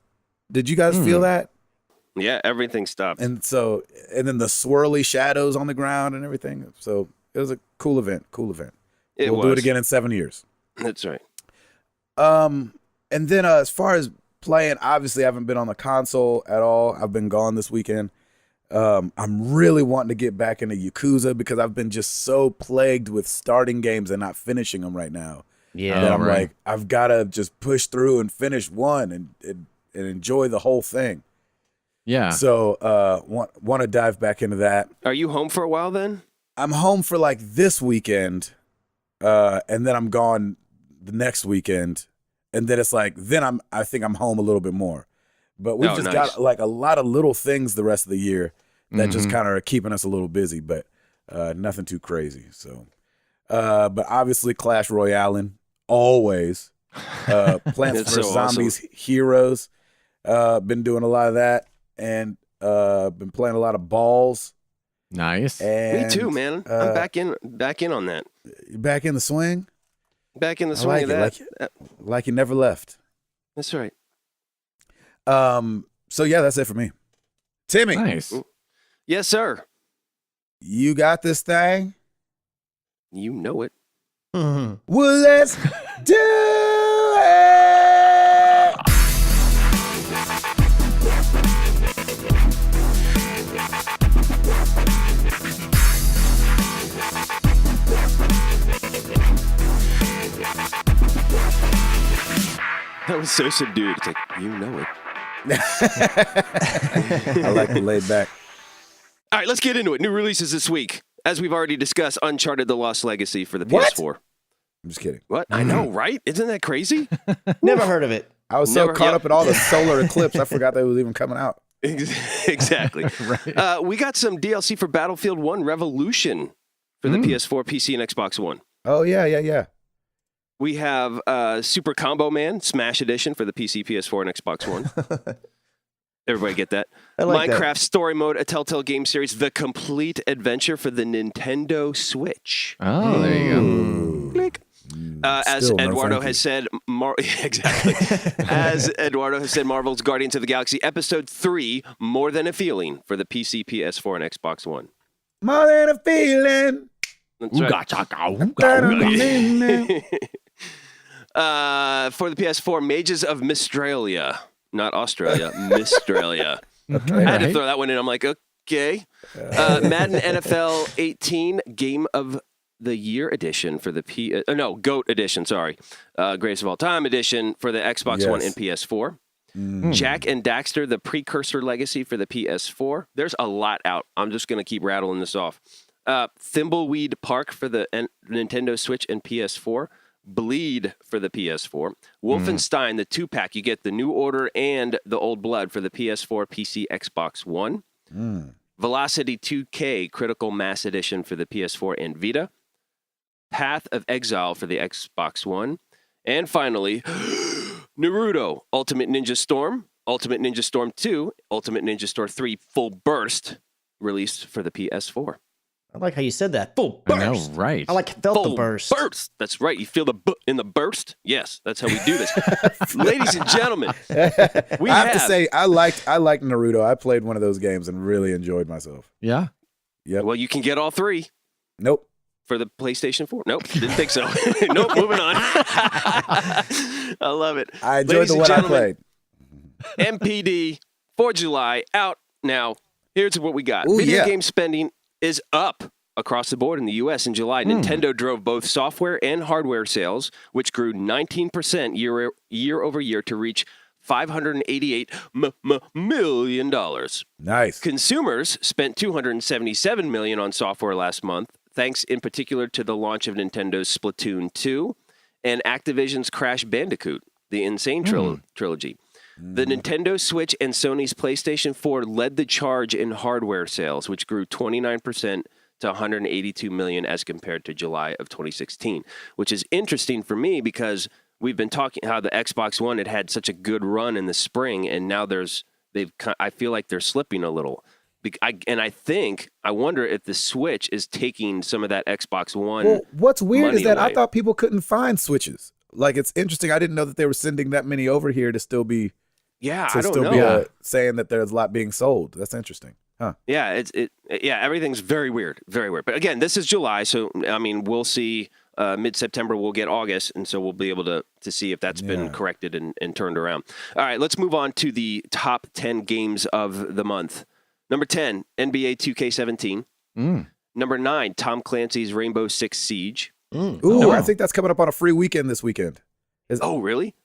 Did you guys feel that? Yeah, everything stopped. And then the swirly shadows on the ground and everything. So it was a cool event. We'll do it again in 7 years. That's right. And then as far as playing, obviously I haven't been on the console at all. I've been gone this weekend. I'm really wanting to get back into Yakuza because I've been just so plagued with starting games and not finishing them right now. Yeah, that I'm like, I've got to just push through and finish one and enjoy the whole thing. Yeah. So want to dive back into that. Are you home for a while then? I'm home for like this weekend, and then I'm gone the next weekend, and then it's like I think I'm home a little bit more. But we've just got like a lot of little things the rest of the year that just kind of are keeping us a little busy, but nothing too crazy. So, but obviously Clash Royale, always. Plants vs. Zombies Heroes, been doing a lot of that, and been playing a lot of balls. Nice. And, me too, man. I'm back in on that. Back in the swing? Back in the swing of that. Like you never left. That's right. So yeah, that's it for me. Timmy. Nice. Yes, sir. You got this thing? You know it. Well, let's do it. That was so subdued. It's like, you know it. I like the laid back. All right, let's get into it. New releases this week. As we've already discussed, Uncharted: The Lost Legacy for the PS4. I'm just kidding. What? I know, right? Isn't that crazy? Never heard of it. I was so caught up in all the solar eclipse, I forgot that it was even coming out. Exactly. Right. We got some DLC for Battlefield 1 Revolution for the PS4, PC, and Xbox One. Oh, yeah. We have Super Combo Man Smash Edition for the PC, PS4, and Xbox One. Everybody get that? Minecraft Story Mode, a Telltale game series, The Complete Adventure for the Nintendo Switch. Oh, there you go. Click. As Eduardo has said, exactly. As Eduardo has said, Marvel's Guardians of the Galaxy Episode 3, More Than a Feeling for the PC, PS4, and Xbox One. More than a feeling. That's right. For the PS4, Mages of Mistralia. Not Australia, Mistralia. Okay, I had to throw that one in. I'm like, okay. Madden NFL 18 Game of the Year edition for the GOAT edition, sorry. Greatest of All Time edition for the Xbox One and PS4. Jack and Daxter, the Precursor Legacy for the PS4. There's a lot out. I'm just going to keep rattling this off. Thimbleweed Park for the Nintendo Switch and PS4. Bleed for the PS4. Wolfenstein, the 2-pack. You get the New Order and the Old Blood for the PS4, PC, Xbox One. Velocity 2K Critical Mass Edition for the PS4 and Vita. Path of Exile for the Xbox One. And finally, Naruto Ultimate Ninja Storm, Ultimate Ninja Storm 2, Ultimate Ninja Storm 3 Full Burst, released for the PS4. I like how you said that. Full burst. I know, right. I felt the burst. Burst. That's right. You feel the in the burst? Yes, that's how we do this. Ladies and gentlemen, I have to say, I liked Naruto. I played one of those games and really enjoyed myself. Yeah? Yep. Well, you can get all three. Nope. For the PlayStation 4? Nope, didn't think so. Nope, moving on. I love it. I enjoyed the one I played. MPD, 4 July, out now. Here's what we got. Video game spending is up across the board in the U.S. in July. Nintendo drove both software and hardware sales, which grew 19% year over year to reach $588 million. Nice. Consumers spent $277 million on software last month, thanks in particular to the launch of Nintendo's Splatoon 2 and Activision's Crash Bandicoot, the Insane trilogy. The Nintendo Switch and Sony's PlayStation 4 led the charge in hardware sales, which grew 29% to 182 million as compared to July of 2016, which is interesting for me because we've been talking how the Xbox One had such a good run in the spring, and now I feel like they're slipping a little. I wonder if the Switch is taking some of that Xbox One. Well, what's weird is that away. I thought people couldn't find Switches. Like, it's interesting. I didn't know that they were sending that many over here to still be. Yeah, I don't know. Saying that there's a lot being sold. That's interesting. Huh. Yeah, everything's very weird, very weird. But again, this is July, so I mean, we'll see. Mid-September, we'll get August, and so we'll be able to see if that's been corrected and turned around. All right, let's move on to the top 10 games of the month. Number 10, NBA 2K17. Number 9, Tom Clancy's Rainbow Six Siege. Ooh, I think that's coming up on a free weekend this weekend. Oh, really?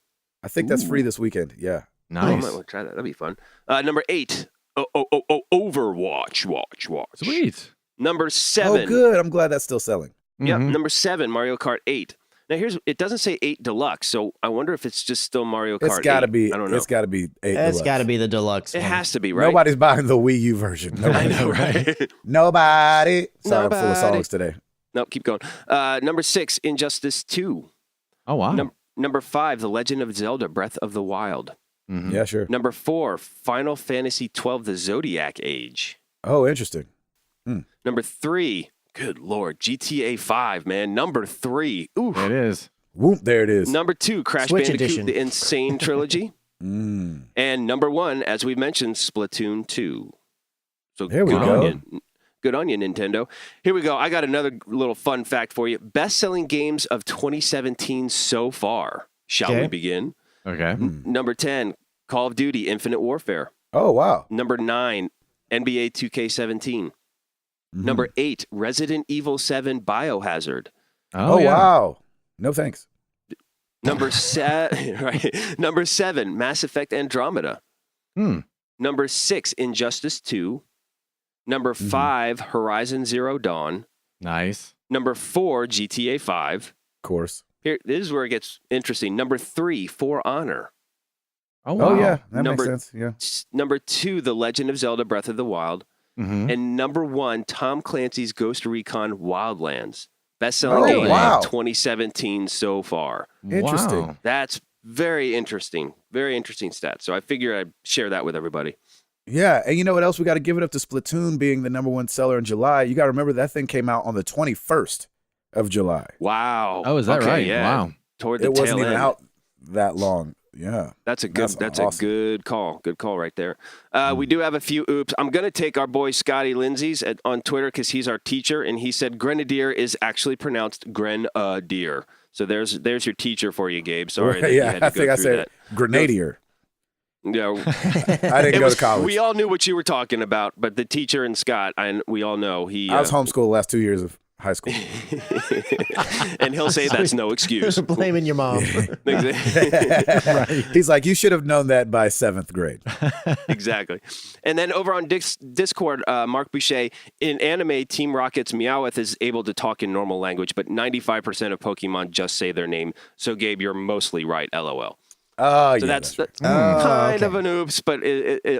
I think that's free this weekend. Yeah. Nice. I might want to try that. That'd be fun. Number 8, Overwatch. Watch. Sweet. Number 7. Oh, good. I'm glad that's still selling. Yep. Number 7, Mario Kart 8. Now it doesn't say 8 Deluxe, so I wonder if it's just still Mario Kart. It's got to 8. be. I don't know. It's got to be 8. It's got to be the deluxe. It one. has to be, right? Nobody's buying the Wii U version. Nobody. I know, right? Nobody. Sorry, I'm full of songs today. No, keep going. Number 6, Injustice 2. Oh, wow. Number 5, The Legend of Zelda: Breath of the Wild. Yeah, sure. Number 4, Final Fantasy 12: The Zodiac Age. Oh, interesting. Number 3, good Lord, GTA 5, man. Number 3. Ooh. It is. Whoop, there it is. Number 2, Crash Switch Bandicoot: edition. The Insane Trilogy. And number 1, as we mentioned, Splatoon 2. So There we good go. on you. Good on you, Nintendo. Here we go. I got another little fun fact for you. Best-selling games of 2017 so far. Shall we begin? Okay. Number 10, Call of Duty: Infinite Warfare. Oh, wow. Number 9, NBA 2K17. Number 8, Resident Evil 7 Biohazard. Oh, yeah. wow. No thanks. Number 7, Mass Effect Andromeda. Number 6, Injustice 2. Number 5, Horizon Zero Dawn. Nice. Number 4, GTA 5. Of course. Here, this is where it gets interesting. Number 3, For Honor. Oh, wow. Oh, yeah. That Number- makes sense. Yeah. Number 2, The Legend of Zelda: Breath of the Wild. And number 1, Tom Clancy's Ghost Recon Wildlands. Best-selling game wow. of 2017 so far. Interesting. Wow. That's very interesting. Very interesting stats. So I figure I'd share that with everybody. Yeah. And you know what else? We got to give it up to Splatoon being the number 1 seller in July. You got to remember that thing came out on the 21st of July. Wow. Oh, is that Okay, right? Yeah. Wow. Toward the It tail wasn't even end. out that long. Yeah. That's a good. That's awesome. a good call. Good call right there. We do have a few oops. I'm gonna take our boy Scotty Lindsay's on Twitter because he's our teacher, and he said grenadier is actually pronounced grenadier. So there's your teacher for you, Gabe. Sorry. That you had to I go think I through said that. grenadier. Yeah. I didn't go to college. We all knew what you were talking about, but the teacher and Scott, and we all know he. I was homeschooled the last 2 years of high school. And he'll say that's no excuse. Blaming your mom. Right. He's like, you should have known that by 7th grade. Exactly. And then over on Discord, Mark Boucher, in anime, Team Rocket's Meowth is able to talk in normal language, but 95% of Pokemon just say their name. So, Gabe, you're mostly right, LOL. Oh, So yeah. that's right. kind of an oops, but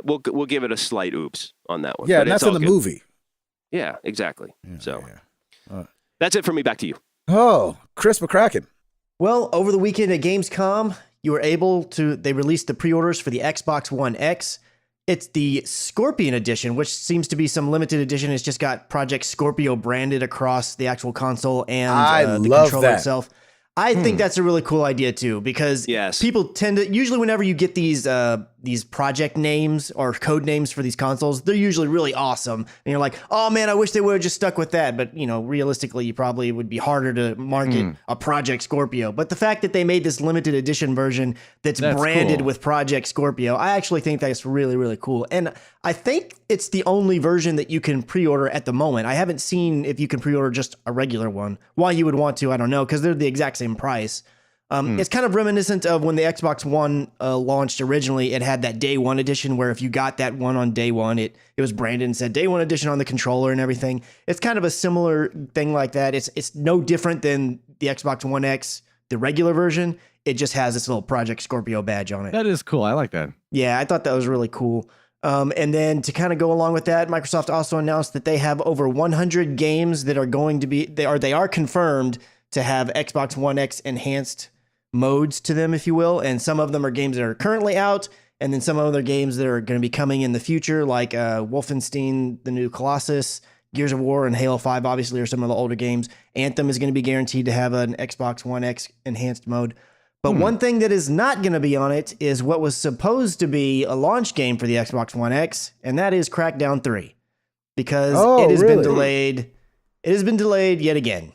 we'll give it a slight oops on that one. Yeah, But and it's that's in all the good. movie. Yeah, exactly. So yeah. that's it for me. Back to you. Oh, Chris McCracken. Well, over the weekend at Gamescom, you were able to, they released the pre-orders for the Xbox One X. It's the Scorpion edition, which seems to be some limited edition. It's just got Project Scorpio branded across the actual console and the love controller that. itself. I think that's a really cool idea too, because Yes. people tend to, usually whenever you get these project names or code names for these consoles, they're usually really awesome. And you're like, oh man, I wish they would have just stuck with that. But you know, realistically, you probably would be harder to market a Project Scorpio. But the fact that they made this limited edition version that's branded cool. with Project Scorpio, I actually think that's really, really cool. And I think it's the only version that you can pre-order at the moment. I haven't seen if you can pre-order just a regular one. Why you would want to, I don't know, because they're the exact same price. It's kind of reminiscent of when the Xbox One launched originally. It had that day one edition where if you got that one on day one, it was branded and said day one edition on the controller and everything. It's kind of a similar thing like that. It's no different than the Xbox One X, the regular version. It just has this little Project Scorpio badge on it. That is cool. I like that. Yeah, I thought that was really cool. And then to kind of go along with that, Microsoft also announced that they have over 100 games that are going to be, they are confirmed to have Xbox One X enhanced modes to them, if you will. And some of them are games that are currently out. And then some other games that are going to be coming in the future, like Wolfenstein, the new Colossus, Gears of War, and Halo 5, obviously, are some of the older games. Anthem is going to be guaranteed to have an Xbox One X enhanced mode. But one thing that is not going to be on it is what was supposed to be a launch game for the Xbox One X, and that is Crackdown 3. Because it has been delayed. It has been delayed yet again.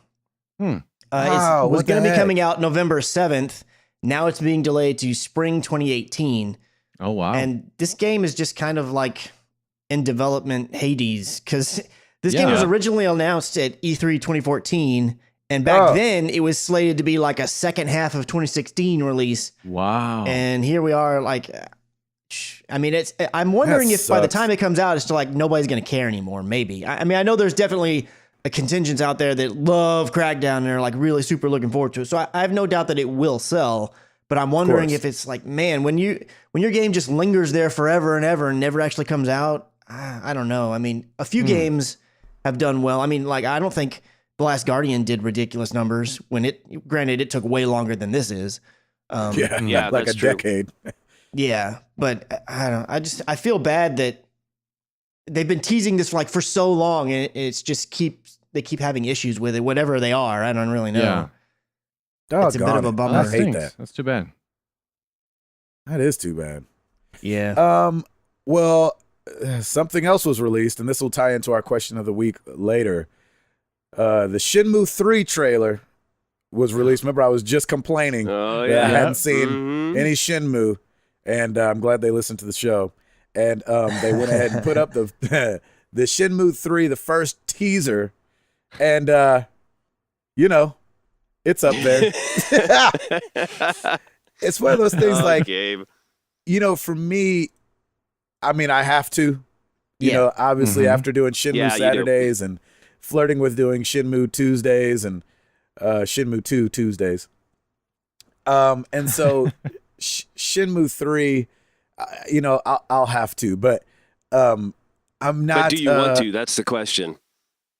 It was going to be coming out November 7th. Now it's being delayed to spring 2018. Oh, wow. And this game is just kind of like in development Hades, because this game was originally announced at E3 2014. And back then, it was slated to be like a second half of 2016 release. Wow. And here we are, like, I mean, I'm wondering if by the time it comes out, it's still like nobody's going to care anymore, maybe. I mean, I know there's definitely a contingent out there that love Crackdown and are like really super looking forward to it. So I have no doubt that it will sell. But I'm wondering if it's like, man, when your game just lingers there forever and ever and never actually comes out, I don't know. I mean, a few games have done well. I mean, like, I don't think The Last Guardian did ridiculous numbers granted, it took way longer than this is. Like a decade. Yeah, but I feel bad that they've been teasing this for so long, and it's just they keep having issues with it, whatever they are. I don't really know. Yeah. It's a bit of a bummer. I hate that. That's too bad. That is too bad. Yeah. Well, something else was released, and this will tie into our question of the week later. The Shenmue 3 trailer was released. Remember, I was just complaining that I hadn't seen any Shenmue, and I'm glad they listened to the show. And they went ahead and put up the Shenmue 3, the first teaser, and it's up there. It's one of those things Gabe. For me, I mean, I have to, obviously after doing Shenmue Saturdays and flirting with doing Shenmue Tuesdays and Shenmue 2 Tuesdays. And so Shenmue 3, I'll have to, but I'm not. But do you want to? That's the question.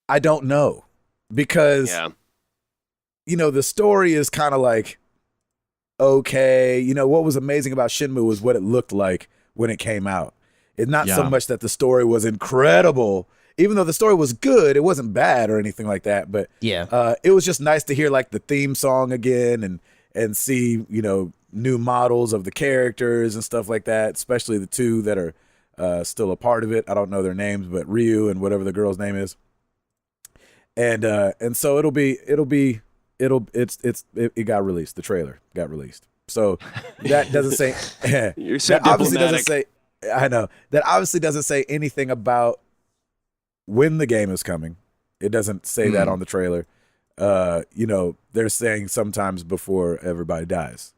I don't know, because the story is kind of like, okay, what was amazing about Shenmue was what it looked like when it came out. It's not so much that the story was incredible. Even though the story was good, it wasn't bad or anything like that. But it was just nice to hear like the theme song again and see, new models of the characters and stuff like that, especially the two that are still a part of it. I don't know their names, but Ryu and whatever the girl's name is. And so it got released. The trailer got released. So that doesn't say You're so that obviously diplomatic. doesn't say I know. That obviously doesn't say anything about when the game is coming. It doesn't say that on the trailer. They're saying sometimes before everybody dies.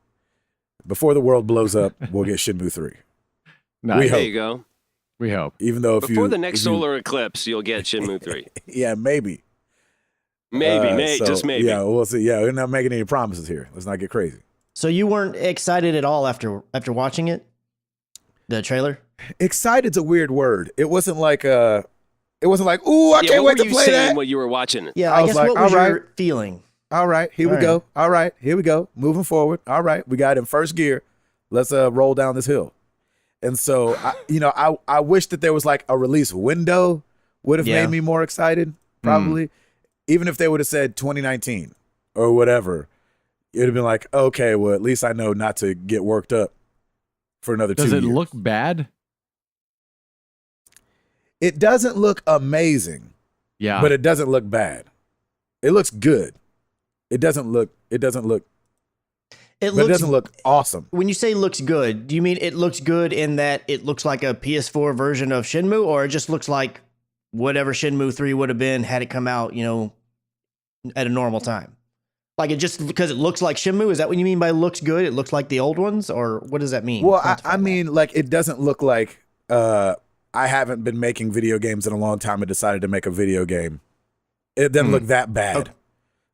Before the world blows up, we'll get Shenmue 3. Nice. There you go. We hope. Even though Before the next solar eclipse, you'll get Shenmue 3. Yeah, maybe. Just maybe. Yeah, we'll see. Yeah, we're not making any promises here. Let's not get crazy. So you weren't excited at all after watching it? The trailer? Excited's a weird word. It wasn't like ooh, I can't wait to play that. What you were watching? Yeah, I guess what was your feeling? All right, here we go. All right, here we go. Moving forward. All right, we got it in first gear. Let's roll down this hill. And so, I wish that there was like a release window would have made me more excited, probably. Even if they would have said 2019 or whatever, it would have been like, okay, well, at least I know not to get worked up for another 2 years. Does it look bad? It doesn't look amazing. Yeah. But it doesn't look bad. It looks good. It doesn't look awesome. When you say looks good, do you mean it looks good in that it looks like a PS4 version of Shenmue, or it just looks like whatever Shenmue 3 would have been had it come out, at a normal time? Like, it just because it looks like Shenmue, is that what you mean by looks good? It looks like the old ones, or what does that mean? Well, I mean, like, it doesn't look like I haven't been making video games in a long time and decided to make a video game. It doesn't look that bad.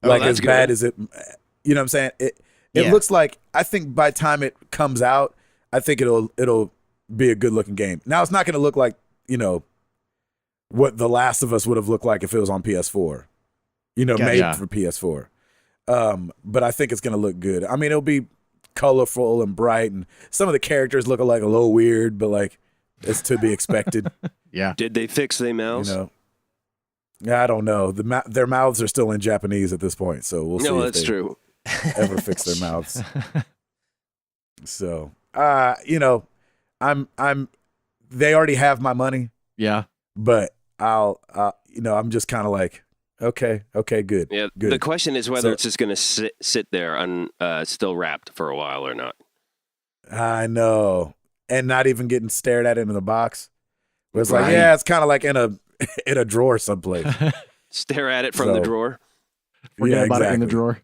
Like, as bad as it, you know what I'm saying? It looks like, I think by the time it comes out, I think it'll be a good looking game. Now it's not going to look like, what The Last of Us would have looked like if it was on PS4, made for PS4. But I think it's going to look good. I mean, it'll be colorful and bright, and some of the characters look like a little weird, but like it's to be expected. Yeah. Did they fix their mouths? I don't know. Their mouths are still in Japanese at this point, so we'll see. No, if that's they true. Ever fix their mouths? So, I'm. They already have my money. Yeah. But I'm just kind of like, okay, good. Yeah. Good. The question is whether it's just going to sit there still wrapped for a while or not. I know, and not even getting stared at in the box. But it's like, Right. yeah, it's kind of like in a drawer someplace. Stare at it from the drawer. Forget about it in the drawer.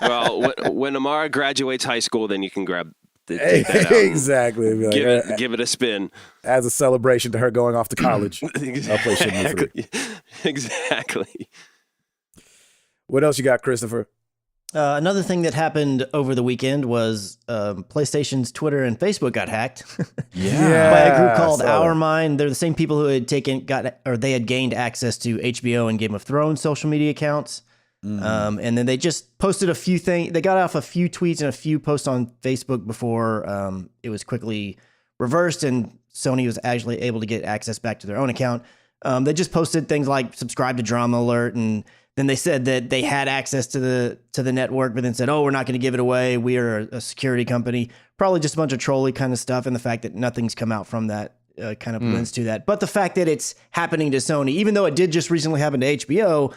Well, when Amara graduates high school, then you can take that out. Exactly. Like, give it a spin. As a celebration to her going off to college. I'll play Shenmue 3. Exactly. What else you got, Christopher? Another thing that happened over the weekend was PlayStation's Twitter and Facebook got hacked. Yeah. By a group called I saw Our that. Mind. They're the same people who had they had gained access to HBO and Game of Thrones social media accounts. And then they just posted a few things. They got off a few tweets and a few posts on Facebook before it was quickly reversed and Sony was actually able to get access back to their own account. They just posted things like subscribe to Drama Alert, and then they said that they had access to the network, but then said, "Oh, we're not going to give it away. We are a security company." Probably just a bunch of trolly kind of stuff, and the fact that nothing's come out from that kind of lends to that. But the fact that it's happening to Sony, even though it did just recently happen to HBO.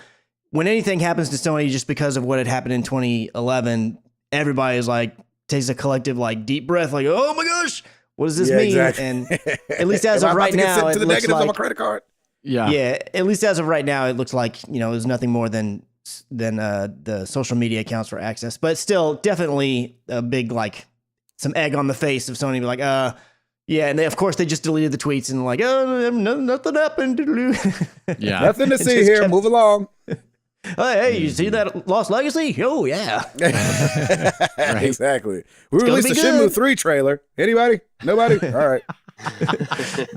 When anything happens to Sony just because of what had happened in 2011, everybody is like, takes a collective like deep breath, like, oh my gosh, what does this mean? Exactly. And at least as of right now, to the negatives on my credit card. Yeah. Yeah, at least as of right now, it looks like it was nothing more than the social media accounts for access, but still definitely a big like some egg on the face of Sony, be like, yeah, and of course they just deleted the tweets and like, oh, nothing happened. Yeah. Nothing to see here. Move along. Hey, you see that Lost Legacy? Oh, yeah. Right. Exactly. We gonna released be the good. Shenmue 3 trailer. Anybody? Nobody? All right.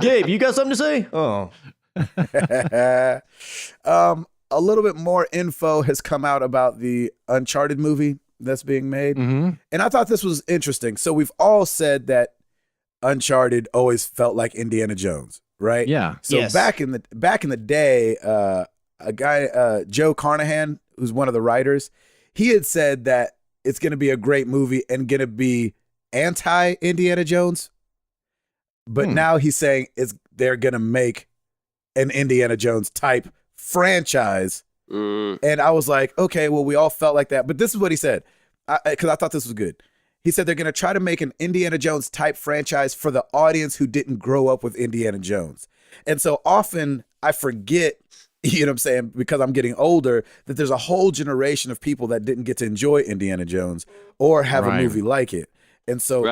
Gabe, you got something to say? Oh. A little bit more info has come out about the Uncharted movie that's being made. Mm-hmm. And I thought this was interesting. So we've all said that Uncharted always felt like Indiana Jones, right? Yeah. So Yes. back in the day, a guy, Joe Carnahan, who's one of the writers, he had said that it's going to be a great movie and going to be anti-Indiana Jones. But now he's saying they're going to make an Indiana Jones type franchise. And I was like, okay, well, we all felt like that. But this is what he said, because I thought this was good. He said they're going to try to make an Indiana Jones type franchise for the audience who didn't grow up with Indiana Jones. And so often I forget, you know what I'm saying, because I'm getting older, that there's a whole generation of people that didn't get to enjoy Indiana Jones or have a movie like it. And so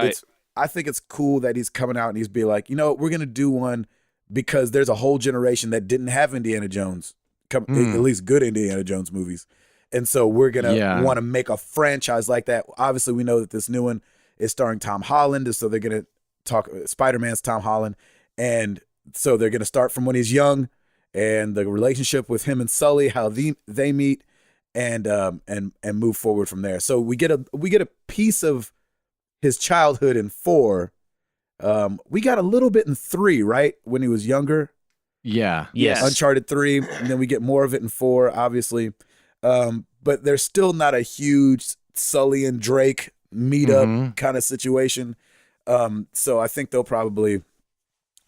I think it's cool that he's coming out and he's being like, we're going to do one because there's a whole generation that didn't have Indiana Jones, at least good Indiana Jones movies. And so we're going to want to make a franchise like that. Obviously, we know that this new one is starring Tom Holland. And so they're going to talk Spider-Man's Tom Holland. And so they're going to start from when he's young and the relationship with him and Sully, how they meet and move forward from there. So we get a piece of his childhood in 4. We got a little bit in 3, right? When he was younger. Yeah. Yes. Uncharted 3. And then we get more of it in 4, obviously. But there's still not a huge Sully and Drake meetup kind of situation. So I think they'll probably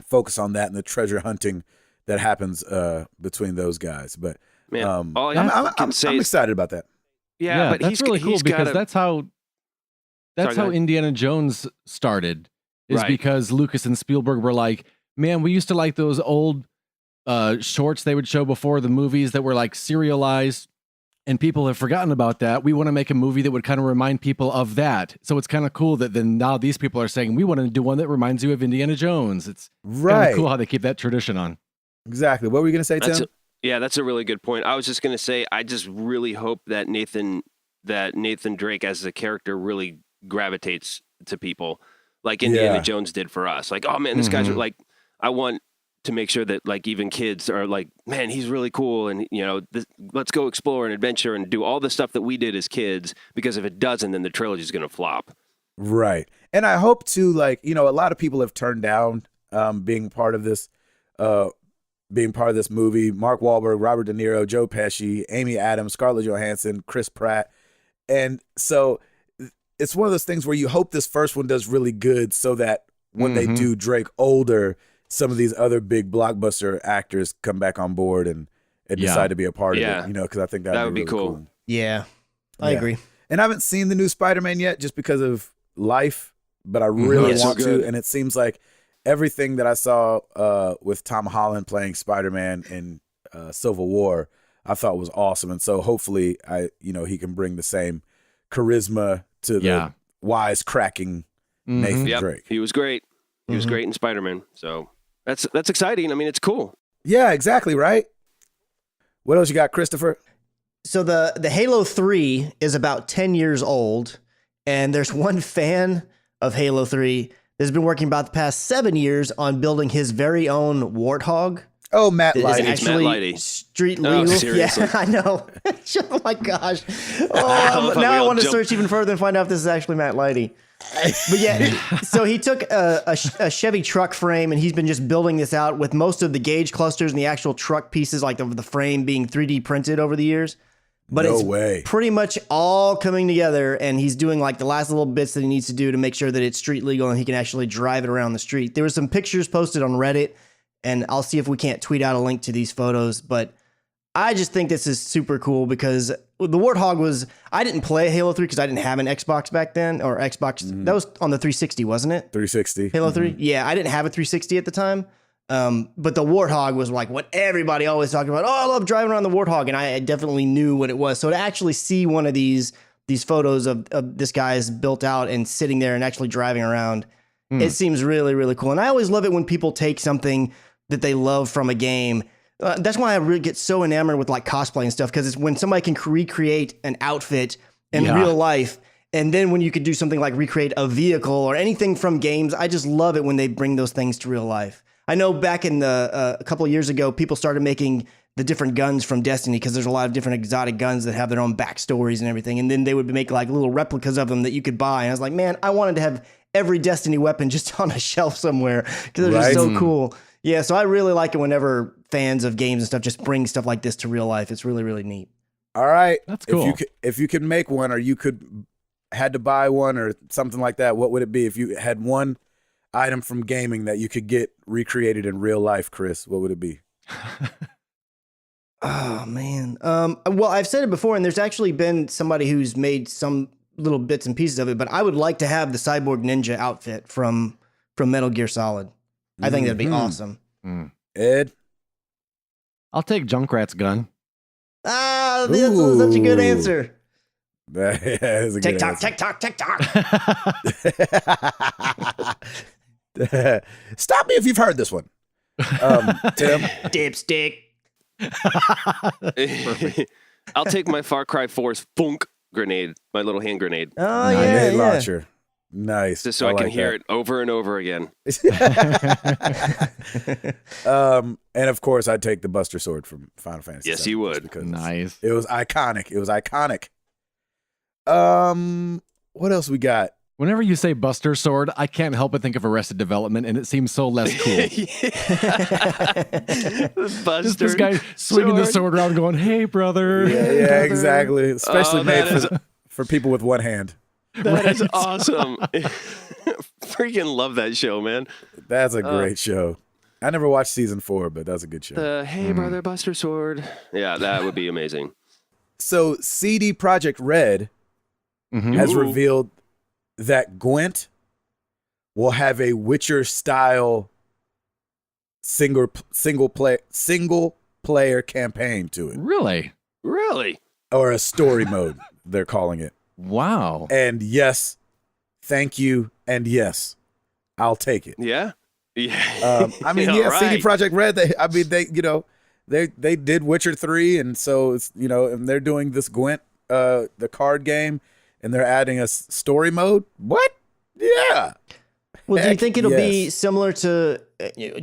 focus on that and the treasure hunting that happens between those guys. But Man, all I'm excited about that. Yeah, but that's really cool because that's how Indiana Jones started. Is because Lucas and Spielberg were like, man, we used to like those old shorts they would show before the movies that were like serialized. And people have forgotten about that. We want to make a movie that would kind of remind people of that. So it's kind of cool that then now these people are saying, we want to do one that reminds you of Indiana Jones. It's kind of cool how they keep that tradition on. Exactly. What were you going to say, Tim? That's a really good point. I was just going to say, I just really hope that Nathan Drake as a character really gravitates to people. like Indiana Jones did for us. Like, oh man, this guy's like, I want to make sure that like even kids are like, man, he's really cool, and let's go explore and adventure and do all the stuff that we did as kids, because if it doesn't, then the trilogy is going to flop. Right. And I hope to, like, a lot of people have turned down being part of this movie. Mark Wahlberg, Robert De Niro, Joe Pesci, Amy Adams, Scarlett Johansson, Chris Pratt. And so it's one of those things where you hope this first one does really good, so that when they do Drake older, some of these other big blockbuster actors come back on board and decide to be a part of it, because I think that would be really cool. Yeah, I agree. And I haven't seen the new Spider-Man yet just because of life, but I really want to. And it seems like everything that I saw with Tom Holland playing Spider-Man in Civil War, I thought was awesome. And so hopefully he can bring the same charisma to the wise-cracking Nathan Drake. He was great. He was great in Spider-Man. So that's exciting. I mean, it's cool. Yeah, exactly, right? What else you got, Christopher? So the Halo 3 is about 10 years old, and there's one fan of Halo 3 that's been working about the past 7 years on building his very own Warthog. Oh, Matt Lighty. It's Matt Lighty. Street legal. Seriously. Yeah, I know. Oh my gosh. Oh, now I want to search even further and find out if this is actually Matt Lighty. But yeah, so he took a Chevy truck frame, and he's been just building this out with most of the gauge clusters and the actual truck pieces, like the frame being 3D printed over the years. But it's pretty much all coming together, and he's doing like the last little bits that he needs to do to make sure that it's street legal and he can actually drive it around the street. There were some pictures posted on Reddit, and I'll see if we can't tweet out a link to these photos. But I just think this is super cool because the Warthog I didn't play Halo 3 because I didn't have an Xbox back then, or Xbox. That was on the 360, wasn't it? 360. Halo 3? Yeah, I didn't have a 360 at the time. But the Warthog was like what everybody always talked about. Oh, I love driving around the Warthog. And I definitely knew what it was. So to actually see one of these photos of this guy's built out and sitting there and actually driving around, it seems really, really cool. And I always love it when people take something that they love from a game. That's why I really get so enamored with like cosplay and stuff, because it's when somebody can recreate an outfit in real life. And then when you could do something like recreate a vehicle or anything from games, I just love it when they bring those things to real life. I know back in a couple of years ago, people started making the different guns from Destiny because there's a lot of different exotic guns that have their own backstories and everything. And then they would make like little replicas of them that you could buy. And I was like, man, I wanted to have every Destiny weapon just on a shelf somewhere because they're just so cool. Yeah, so I really like it whenever fans of games and stuff just bring stuff like this to real life. It's really, really neat. All right. That's cool. If you could make one, or you had to buy one or something like that, what would it be? If you had one item from gaming that you could get recreated in real life, Chris, what would it be? Oh man. Well, I've said it before, and there's actually been somebody who's made some little bits and pieces of it, but I would like to have the Cyborg Ninja outfit from Metal Gear Solid. I think that'd be awesome. Ed? I'll take Junkrat's gun. Ah, that's such a good answer. That is a good answer. TikTok. Stop me if you've heard this one. Tim? Dipstick. I'll take my Far Cry 4's Funk grenade, my little hand grenade. Oh, Grenade launcher. Nice. Just so I can hear it over and over again. And of course, I'd take the Buster Sword from Final Fantasy. Yes, you would. Nice. It was iconic. What else we got? Whenever you say Buster Sword, I can't help but think of Arrested Development, and it seems so less cool. Just this guy swinging the sword around going, hey, brother. Yeah, exactly. Especially made for people with one hand. That is awesome. Freaking love that show, man. That's a great show. I never watched season 4, but that's a good show. The Hey Brother Buster Sword. Yeah, that would be amazing. So CD Projekt Red has revealed that Gwent will have a Witcher style single player campaign to it. Really? Or a story mode, they're calling it. Wow. And yes, thank you, and yes, I'll take it. Yeah. I mean, yeah, right. CD Projekt Red. They did Witcher 3, and so it's and they're doing this Gwent, the card game, and they're adding a story mode. What? Yeah. Well, do you think it'll be similar to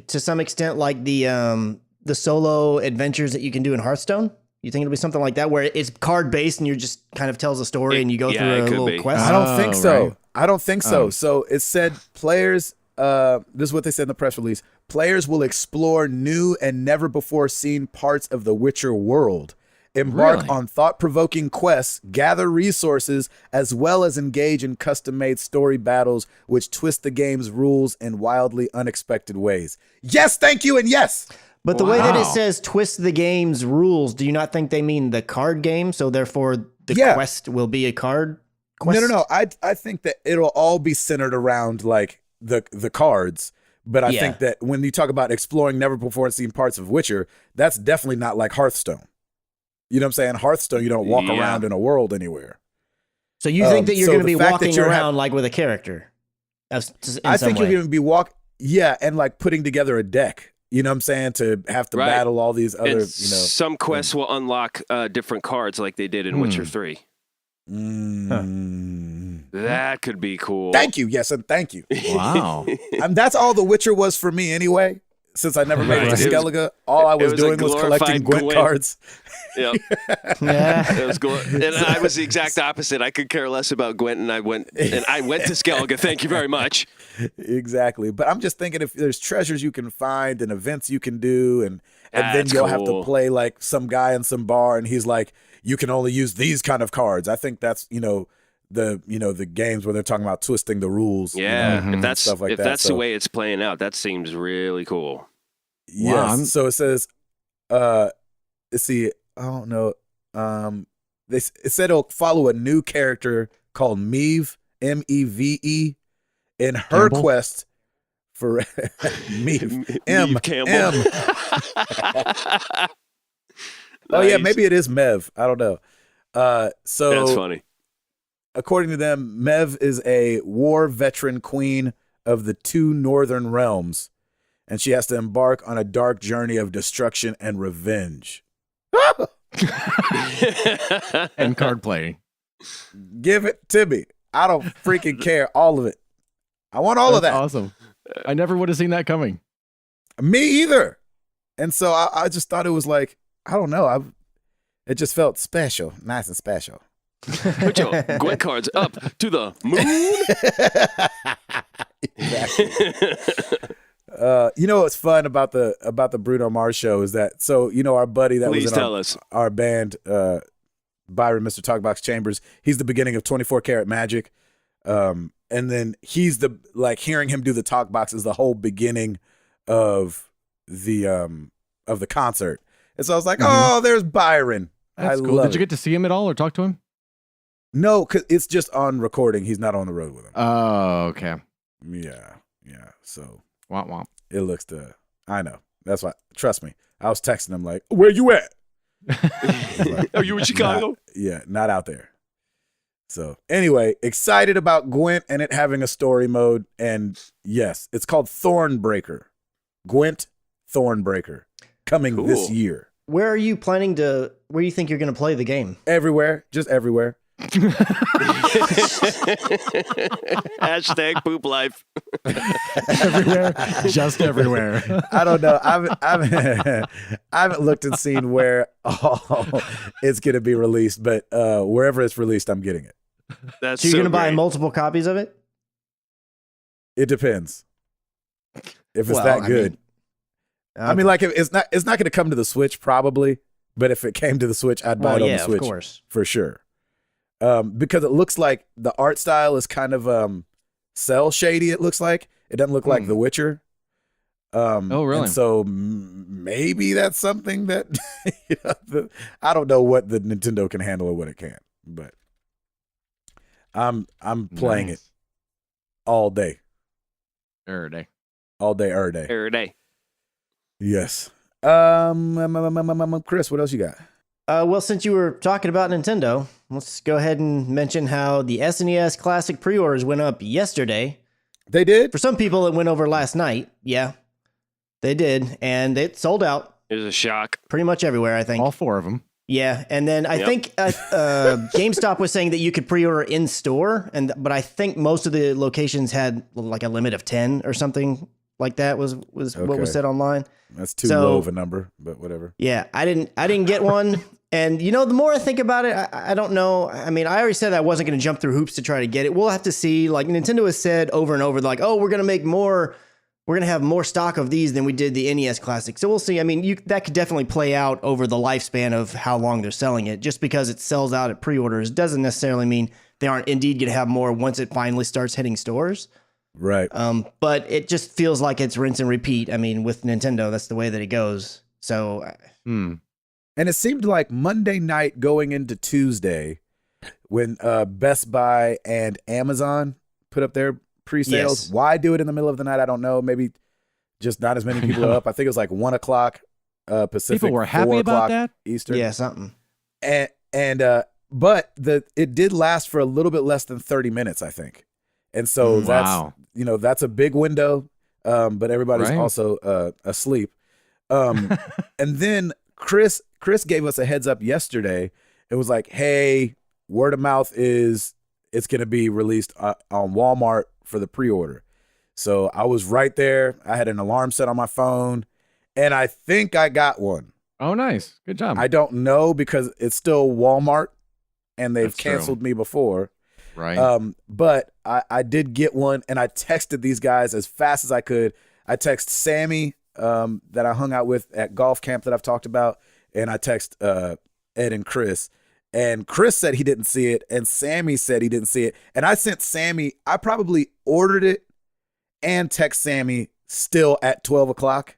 some extent like the solo adventures that you can do in Hearthstone? You think it'll be something like that where it's card based and you just kind of tells a story and you go through a little quest? I don't think so. Right. I don't think so. So it said players, this is what they said in the press release. Players will explore new and never before seen parts of the Witcher world, embark on thought-provoking quests, gather resources, as well as engage in custom-made story battles which twist the game's rules in wildly unexpected ways. Yes, thank you, and yes. But the way that it says twist the game's rules, do you not think they mean the card game? So therefore the quest will be a card quest? No. I think that it'll all be centered around like the cards. But I think that when you talk about exploring never before seen parts of Witcher, that's definitely not like Hearthstone. You know what I'm saying? Hearthstone, you don't walk around in a world anywhere. So you think that you're going to be walking around like with a character? I think you're going to be and like putting together a deck. You know what I'm saying? To have to battle all these other, some quests will unlock different cards like they did in Witcher 3. That could be cool. Thank you. Yes, and thank you. Wow. That's all The Witcher was for me anyway. Since I never made it to Skellige, all I was doing was collecting Gwent cards. Yep. It was and I was the exact opposite. I could care less about Gwent, and I went to Skellige. Thank you very much. Exactly. But I'm just thinking if there's treasures you can find and events you can do, and then you'll have to play like some guy in some bar, and he's like, you can only use these kind of cards. I think that's the games where they're talking about twisting the rules. Yeah, if that's stuff like that's the way it's playing out, that seems really cool. Yes. Wow. So it says, let's see, I don't know. It said it'll follow a new character called Meve, M-E-V-E, in her quest for Meve, Campbell. Oh yeah, maybe it is Mev. I don't know. So that's funny. According to them, Mev is a war veteran queen of the two northern realms, and she has to embark on a dark journey of destruction and revenge. And card playing. Give it to me. I don't freaking care. All of it. I want all of that. Awesome. I never would have seen that coming. Me either. And so I just thought it was like, I don't know. It just felt special. Nice and special. Put your Gwent cards up to the moon. Exactly. What's fun about the Bruno Mars show is that our buddy that was in our band, Byron, Mr. Talkbox Chambers, he's the beginning of 24 Karat Magic, and then he's hearing him do the Talkbox is the whole beginning of the concert, and so I was like, oh, there's Byron. That's cool. Did you get to see him at all or talk to him? No, because it's just on recording. He's not on the road with him. Oh, okay. Yeah. So. Womp womp. It looks I know. That's why. Trust me. I was texting him like, "Where you at?" Are you in Chicago? Not out there. So anyway, excited about Gwent and it having a story mode. And yes, it's called Thornbreaker. Gwent Thornbreaker coming this year. Where are you planning to? Where do you think you're going to play the game? Everywhere, just everywhere. Hashtag poop life. Everywhere, just everywhere. I don't know. I haven't looked and seen where it's going to be released, but wherever it's released, I'm getting it. That's so you're going to buy multiple copies of it? It depends. If it's that good. I mean, like it's not going to come to the Switch probably, but if it came to the Switch, I'd buy it on the Switch, of course. For sure. Because it looks like the art style is kind of cell shady. It looks like it doesn't look like The Witcher. Oh, really? And so maybe that's something that I don't know what the Nintendo can handle or what it can't, but I'm playing it all day. Every day. All day, every day. Every day. Yes. Chris, what else you got? Well, since you were talking about Nintendo, let's go ahead and mention how the SNES Classic pre-orders went up yesterday. They did? For some people, it went over last night. Yeah, they did. And it sold out. It was a shock. Pretty much everywhere, I think. All four of them. Yeah, and then I think GameStop was saying that you could pre-order in store, but I think most of the locations had like a limit of 10 or something like that was what was said online. That's too low of a number, but whatever. Yeah, I didn't get one, and the more I think about it, I don't know. I mean, I already said I wasn't going to jump through hoops to try to get it. We'll have to see. Like Nintendo has said over and over, like, oh, we're going to make more. We're going to have more stock of these than we did the NES Classic. So we'll see. I mean, that could definitely play out over the lifespan of how long they're selling it. Just because it sells out at pre-orders doesn't necessarily mean they aren't indeed going to have more once it finally starts hitting stores. Right. But it just feels like it's rinse and repeat. I mean, with Nintendo, that's the way that it goes. So. And it seemed like Monday night going into Tuesday when Best Buy and Amazon put up their pre-sales. Yes. Why do it in the middle of the night? I don't know. Maybe just not as many people are up. I think it was like 1 o'clock Pacific. People were happy about that. Eastern. Yeah, something. But it did last for a little bit less than 30 minutes, I think. And so that's a big window. But everybody's also asleep. And then Chris gave us a heads up yesterday. It was like, hey, word of mouth is it's going to be released on Walmart for the pre-order. So I was right there. I had an alarm set on my phone, and I think I got one. Oh, nice. Good job. I don't know because it's still Walmart, and they've canceled me before. Right. But I did get one, and I texted these guys as fast as I could. I text Sammy that I hung out with at golf camp that I've talked about, and I text Ed and Chris. And Chris said he didn't see it, and Sammy said he didn't see it. And I sent Sammy, I probably ordered it and text Sammy still at 12 o'clock.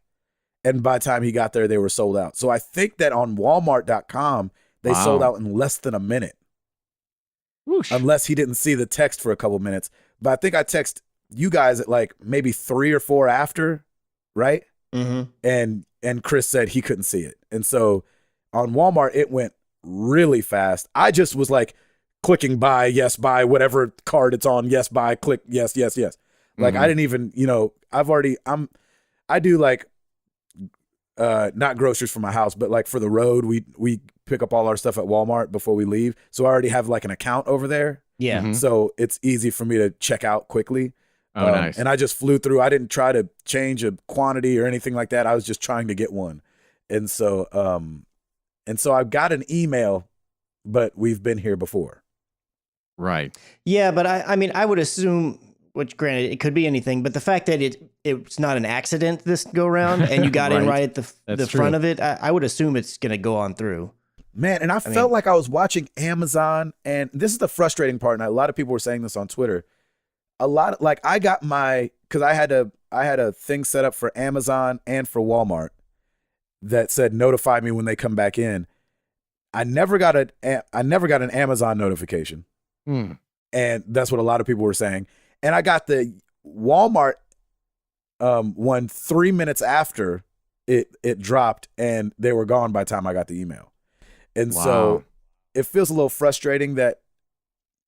And by the time he got there, they were sold out. So I think that on Walmart.com, they sold out in less than a minute. Whoosh. Unless he didn't see the text for a couple minutes. But I think I text you guys at like maybe 3 or 4 after, right? Mm-hmm. And Chris said he couldn't see it. And so on Walmart, it went really fast. I just was like clicking buy, yes, buy, whatever card it's on, yes, buy, click, yes, yes, yes. Like I didn't even, I do like not groceries for my house, but like for the road, we pick up all our stuff at Walmart before we leave. So I already have like an account over there. Yeah. Mm-hmm. So it's easy for me to check out quickly. Oh, nice. And I just flew through. I didn't try to change a quantity or anything like that. I was just trying to get one. And so I've got an email, but we've been here before. Right. Yeah, but I mean, I would assume, which granted, it could be anything, but the fact that it's not an accident this go round and you got in right at the front of it, I would assume it's going to go on through. Man, and I felt like I was watching Amazon, and this is the frustrating part, and a lot of people were saying this on Twitter. I got because I had a thing set up for Amazon and for Walmart that said notify me when they come back in. I never got an Amazon notification. And that's what a lot of people were saying. And I got the Walmart one 3 minutes after it dropped, and they were gone by the time I got the email. And so it feels a little frustrating that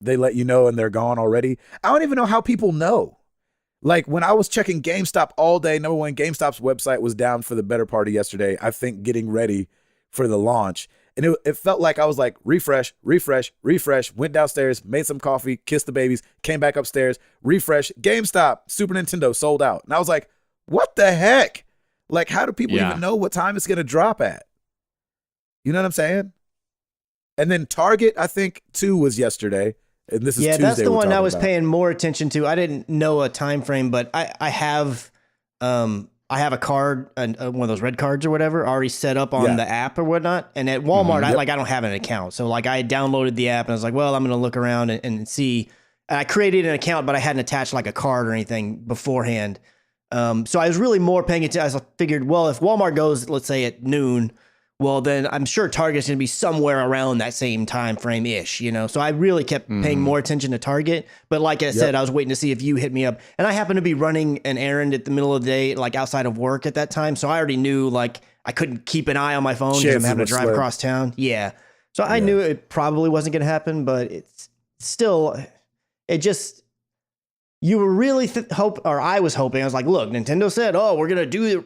they let you know and they're gone already. I don't even know how people know. Like when I was checking GameStop all day, number one, GameStop's website was down for the better part of yesterday, I think getting ready for the launch. And it felt like I was like, refresh, went downstairs, made some coffee, kissed the babies, came back upstairs, refresh, GameStop, Super Nintendo sold out. And I was like, what the heck? Like, how do people even know what time it's going to drop at? You know what I'm saying? And then Target, I think, too, was yesterday. And this is Tuesday. That's the one I was about. paying more attention to. I didn't know a time frame, but I have a card, one of those red cards or whatever, already set up on the app or whatnot. And at Walmart, I don't have an account. So like I downloaded the app and I was like, well, I'm going to look around and see. And I created an account, but I hadn't attached like a card or anything beforehand. So I was really more paying attention. I figured, well, if Walmart goes, let's say at noon, well, then I'm sure Target's going to be somewhere around that same time frame ish, So I really kept paying more attention to Target. But like I said, I was waiting to see if you hit me up. And I happened to be running an errand at the middle of the day, like outside of work at that time. So I already knew like I couldn't keep an eye on my phone because I'm having to drive across town. Yeah. So I knew it probably wasn't going to happen, but it's still, you were really I was hoping, I was like, look, Nintendo said, oh, we're going to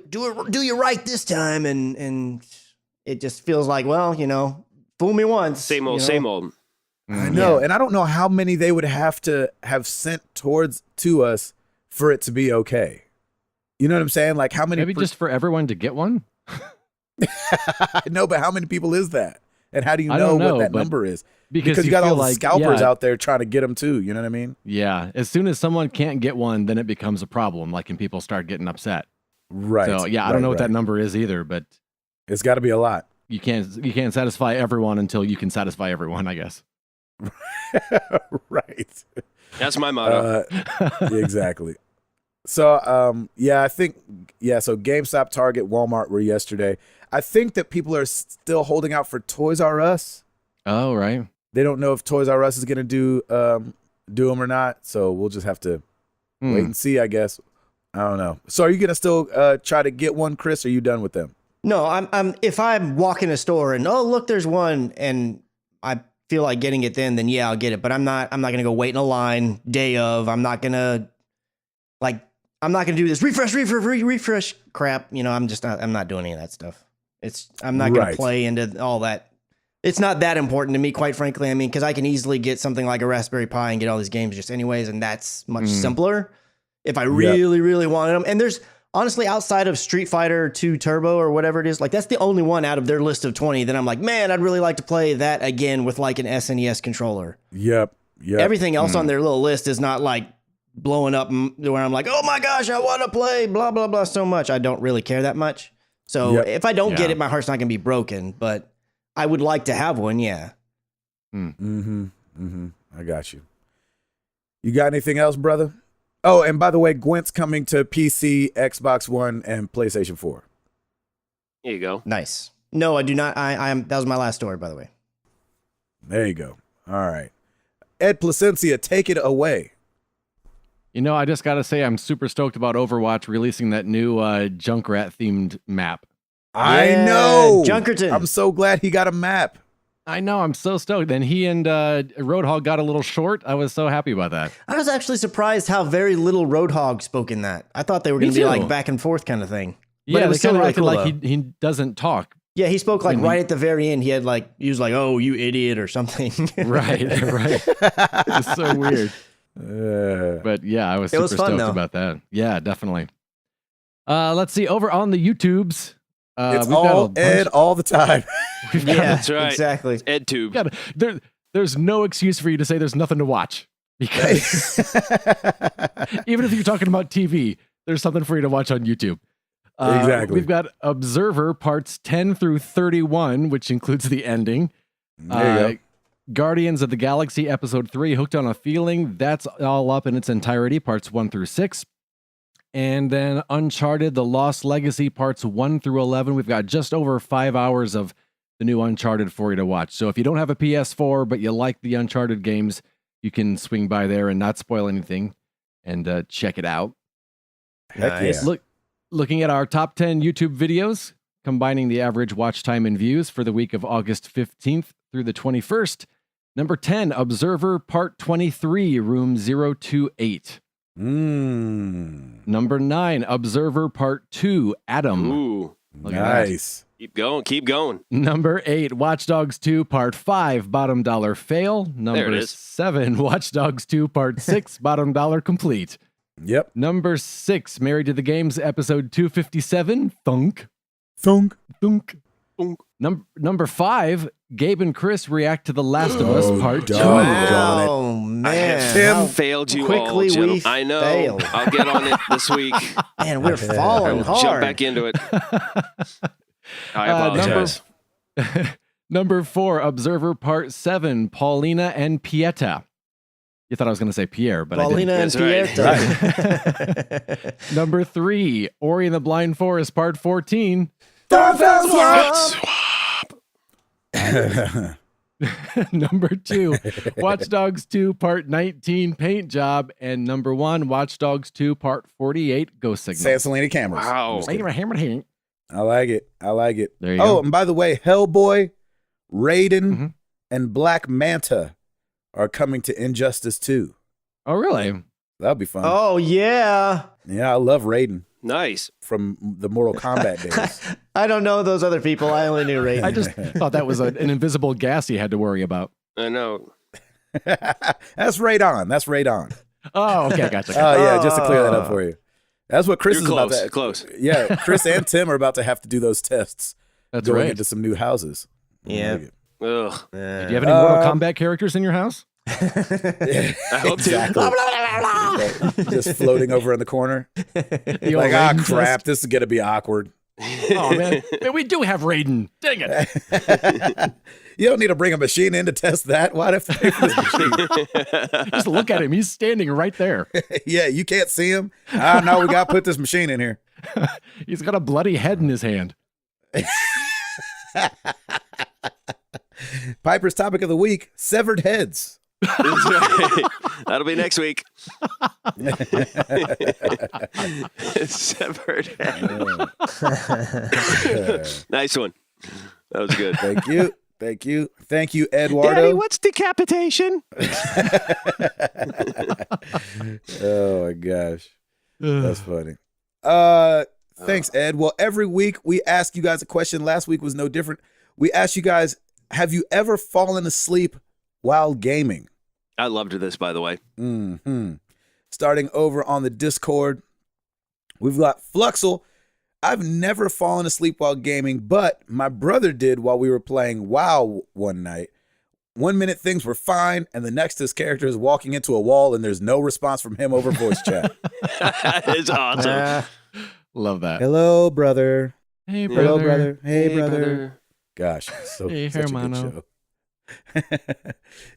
do you right this time. And it just feels like, well, fool me once. Same old, you know? same old. I know, and I don't know how many they would have to have sent to us for it to be okay. You know what I'm saying? Like how many? Maybe just for everyone to get one. No, but how many people is that? And how do you I know don't know, what that but number is? Because you got feel all the like, scalpers yeah, out there trying to get them too. You know what I mean? Yeah. As soon as someone can't get one, then it becomes a problem. Like, and people start getting upset. Right. So yeah, I don't know what that number is either, but it's got to be a lot. You can't satisfy everyone until you can satisfy everyone, I guess. Right. That's my motto. Exactly. So, yeah, I think, so GameStop, Target, Walmart were yesterday. I think that people are still holding out for Toys R Us. Oh, right. They don't know if Toys R Us is going to do them or not. So we'll just have to wait and see, I guess. I don't know. So are you going to still try to get one, Chris? Or are you done with them? No, I'm if I'm walking a store and look, there's one and I feel like getting it then yeah, I'll get it. But I'm not gonna go wait in a line day of. I'm not gonna do this refresh crap. You know, I'm not doing any of that stuff. I'm not gonna play into all that. It's not that important to me, quite frankly. I mean, because I can easily get something like a Raspberry Pi and get all these games just anyways, and that's much simpler if I really, really wanted them. And there's honestly, outside of Street Fighter 2 Turbo or whatever it is, like that's the only one out of their list of 20 that I'm like, man, I'd really like to play that again with like an SNES controller. Yep. Everything else on their little list is not like blowing up where I'm like, oh my gosh, I want to play blah, blah, blah so much. I don't really care that much. So if I don't get it, my heart's not going to be broken, but I would like to have one. Yeah. I got you. You got anything else, brother? Oh, and by the way, Gwent's coming to PC, Xbox One, and PlayStation 4. There you go. Nice. No, I do not. That was my last story, by the way. There you go. All right. Ed Placencia, take it away. You know, I just got to say, I'm super stoked about Overwatch releasing that new Junkrat-themed map. I know. Junkerton. I'm so glad he got a map. I know. I'm so stoked. And he and Roadhog got a little short. I was so happy about that. I was actually surprised how very little Roadhog spoke in that. I thought they were going to be like back and forth kind of thing. But yeah, it was still really cool, like he doesn't talk. Yeah, he spoke like right at the very end. He was like, "Oh, you idiot" or something. Right. It's so weird. But yeah, I was super stoked about that. Yeah, definitely. Let's see. Over on the YouTubes, it's all Ed all the time. That's right. Exactly. It's EdTube. There's no excuse for you to say there's nothing to watch, because even if you're talking about TV, there's something for you to watch on YouTube. Exactly. We've got Observer parts 10 through 31, which includes the ending. There you go. Guardians of the Galaxy episode 3, Hooked on a Feeling. That's all up in its entirety, parts 1 through 6. And then Uncharted, The Lost Legacy, parts 1 through 11. We've got just over 5 hours of the new Uncharted for you to watch. So if you don't have a PS4, but you like the Uncharted games, you can swing by there and not spoil anything and check it out. Heck yeah. Looking at our top 10 YouTube videos, combining the average watch time and views for the week of August 15th through the 21st. Number 10, Observer Part 23, Room 028. Number 9, Observer Part 2, Adam. Ooh, nice. Keep going. Number 8, Watch Dogs 2 Part 5, Bottom Dollar Fail. Number 7, Watch Dogs 2 Part 6, Bottom Dollar Complete. Yep. Number 6, Married to the Games, episode 257, Thunk. Number 5, Gabe and Chris react to The Last of Us Part 2. Oh, man. Tim failed you all, Jim. I know. Failed. I'll get on it this week. Man, we're falling hard. Jump back into it. I apologize. Number 4, Observer Part 7, Paulina and Pieta. You thought I was going to say Pierre, but Paulina I didn't. and Pieta. Right. Number 3, Ori and the Blind Forest Part 14. Number 2, Watch Dogs 2 Part 19, Paint Job. And number 1, Watch Dogs 2 Part 48, Ghost Signal. Sansalini cameras. Wow. I like it. There you go. And by the way, Hellboy, Raiden, and Black Manta are coming to Injustice 2. Oh, really? That'll be fun. Oh, yeah. Yeah, I love Raiden. Nice. from the Mortal Kombat days. I don't know those other people. I only knew Raiden. I just thought that was an invisible gas he had to worry about. I know. That's Raiden. That's Raiden. Oh, okay, gotcha. Oh yeah, just to clear that up for you. That's what Chris You're is close. about to. Close. Yeah, Chris and Tim are about to have to do those tests. That's going right. into some new houses. Yeah. Ugh. Do you have any Mortal Kombat characters in your house? I hope Exactly. Just floating over in the corner. The old Like, Raiden crap, test? this is gonna be awkward. Oh man, we do have Raiden. Dang it! You don't need to bring a machine in to test that. Why'd I have to pay for this machine? Just look at him. He's standing right there. Yeah, you can't see him. Ah, no, we gotta put this machine in here. He's got a bloody head in his hand. Piper's topic of the week: severed heads. That'll be next week. Severed head. Nice one. That was good. Thank you. Thank you. Thank you, Eduardo. Daddy, what's decapitation? Oh my gosh. That's funny. Thanks, Ed. Well, every week we ask you guys a question. Last week was no different. We asked you guys, have you ever fallen asleep while gaming? I loved this, by the way. Starting over on the Discord, we've got Fluxel. I've never fallen asleep while gaming, but my brother did while we were playing WoW one night. 1 minute things were fine, and the next his character is walking into a wall and there's no response from him over voice chat. It's awesome. Love that. Hello, brother. Hey, Hello, brother. Hey, Hey, brother. Gosh, so Hey, such a hermano. good show.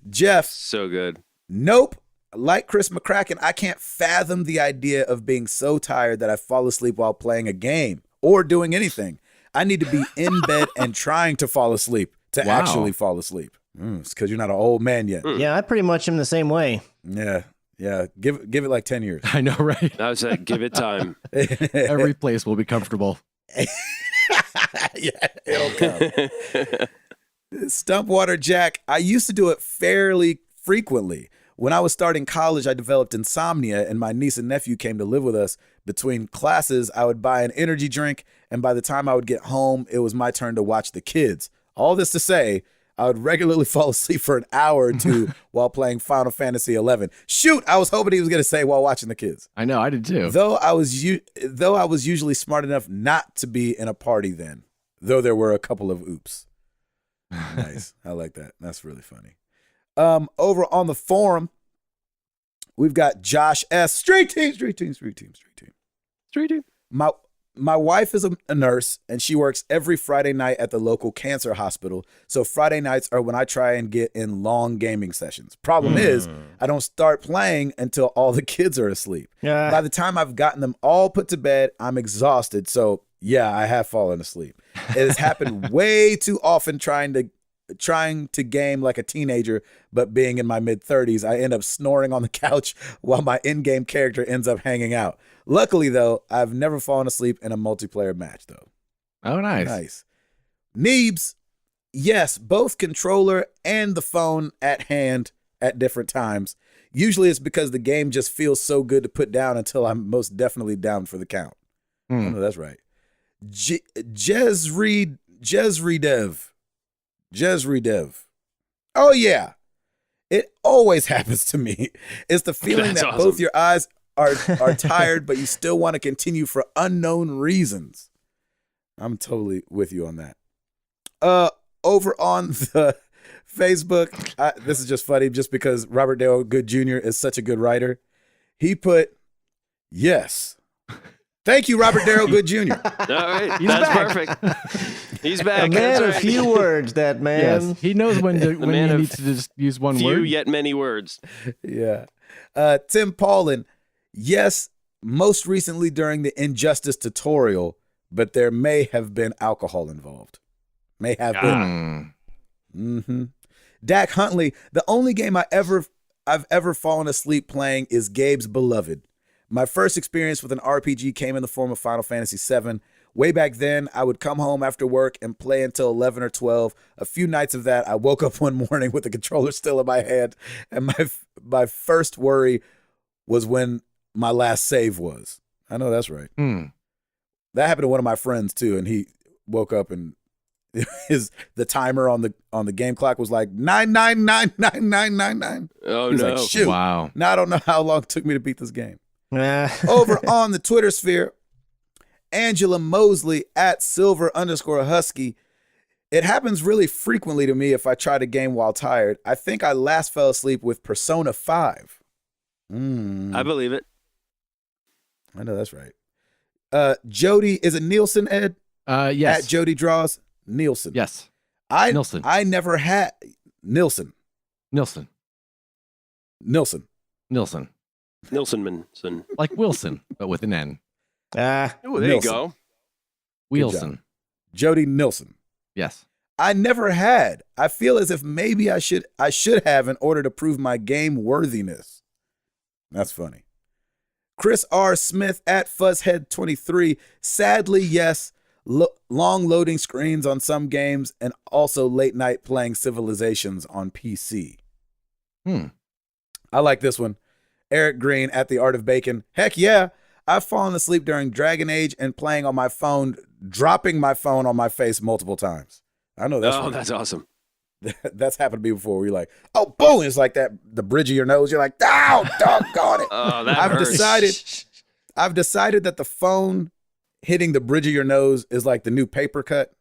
Jeff, So good. nope. Like Chris McCracken, I can't fathom the idea of being so tired that I fall asleep while playing a game or doing anything. I need to be in bed and trying to fall asleep to Wow. actually fall asleep. It's because you're not an old man yet. Yeah, I pretty much am the same way. Yeah. Give it like 10 years. I know, right? I was like, give it time. Every place will be comfortable. Yeah, it'll come. Stumpwater Jack, I used to do it fairly frequently. When I was starting college, I developed insomnia, and my niece and nephew came to live with us. Between classes, I would buy an energy drink, and by the time I would get home, it was my turn to watch the kids. All this to say, I would regularly fall asleep for an hour or two while playing Final Fantasy XI. Shoot, I was hoping he was going to say while watching the kids. I know, I did too. Though I was usually smart enough not to be in a party then, though there were a couple of oops. Nice. I like that. That's really funny. Over on the forum, we've got Josh S. Street team. My wife is a nurse, and she works every Friday night at the local cancer hospital. So Friday nights are when I try and get in long gaming sessions. Problem is, I don't start playing until all the kids are asleep. Yeah. By the time I've gotten them all put to bed, I'm exhausted. So yeah, I have fallen asleep. It has happened way too often trying to game like a teenager, but being in my mid-30s, I end up snoring on the couch while my in-game character ends up hanging out. Luckily, though, I've never fallen asleep in a multiplayer match, though. Oh, nice. Nice. Neebs, yes, both controller and the phone at hand at different times. Usually it's because the game just feels so good to put down until I'm most definitely down for the count. Oh, no, that's right. Jezri Dev. Oh, yeah. It always happens to me. It's the feeling That's that awesome. both your eyes are tired, but you still want to continue for unknown reasons. I'm totally with you on that. Over on the Facebook, this is just funny just because Robert Dale Good Jr. is such a good writer. He put, yes. Thank you, Robert Darrell Good Jr. All right. He's That's back. perfect. He's back. A man That's of right. few words, that man. Yes, he knows when man you of need to just use one Few word. yet many words. Yeah. Tim Paulin, yes, most recently during the Injustice tutorial, but there may have been alcohol involved. May have been. Mm-hmm. Dak Huntley, the only game I've ever fallen asleep playing is Gabe's Beloved. My first experience with an RPG came in the form of Final Fantasy VII. Way back then, I would come home after work and play until 11 or 12. A few nights of that, I woke up one morning with the controller still in my hand, and my first worry was when my last save was. I know that's right. That happened to one of my friends too, and he woke up and the timer on the game clock was like 9999999. Oh, He's no. like, shoot. Wow. Now I don't know how long it took me to beat this game. Over on the Twitter sphere, Angela Mosley at @silver_husky. It happens really frequently to me if I try to game while tired. I think I last fell asleep with Persona 5. I believe it. I know that's right. Jody, is it Nielsen, Ed? Yes. At Jody Draws? Nielsen. Yes. Nielsen. I never had Nielsen. Nielsen. Nielsen. Nielsen. Nilsson. Like Wilson, but with an N. Oh, there Nielsen. you go. Wilson. Jody Nielsen. Yes. I never had. I feel as if maybe I should have in order to prove my game worthiness. That's funny. Chris R. Smith at Fuzzhead23. Sadly, yes. Long loading screens on some games and also late night playing Civilizations on PC. I like this one. Eric Green at The Art of Bacon. Heck yeah. I've fallen asleep during Dragon Age and playing on my phone, dropping my phone on my face multiple times. I know that's Oh, funny. that's awesome. That's happened to me before. Where you're like, oh, boom. It's like that, the bridge of your nose. You're like, oh, doggone it. Oh, that I've hurts. decided that the phone hitting the bridge of your nose is like the new paper cut.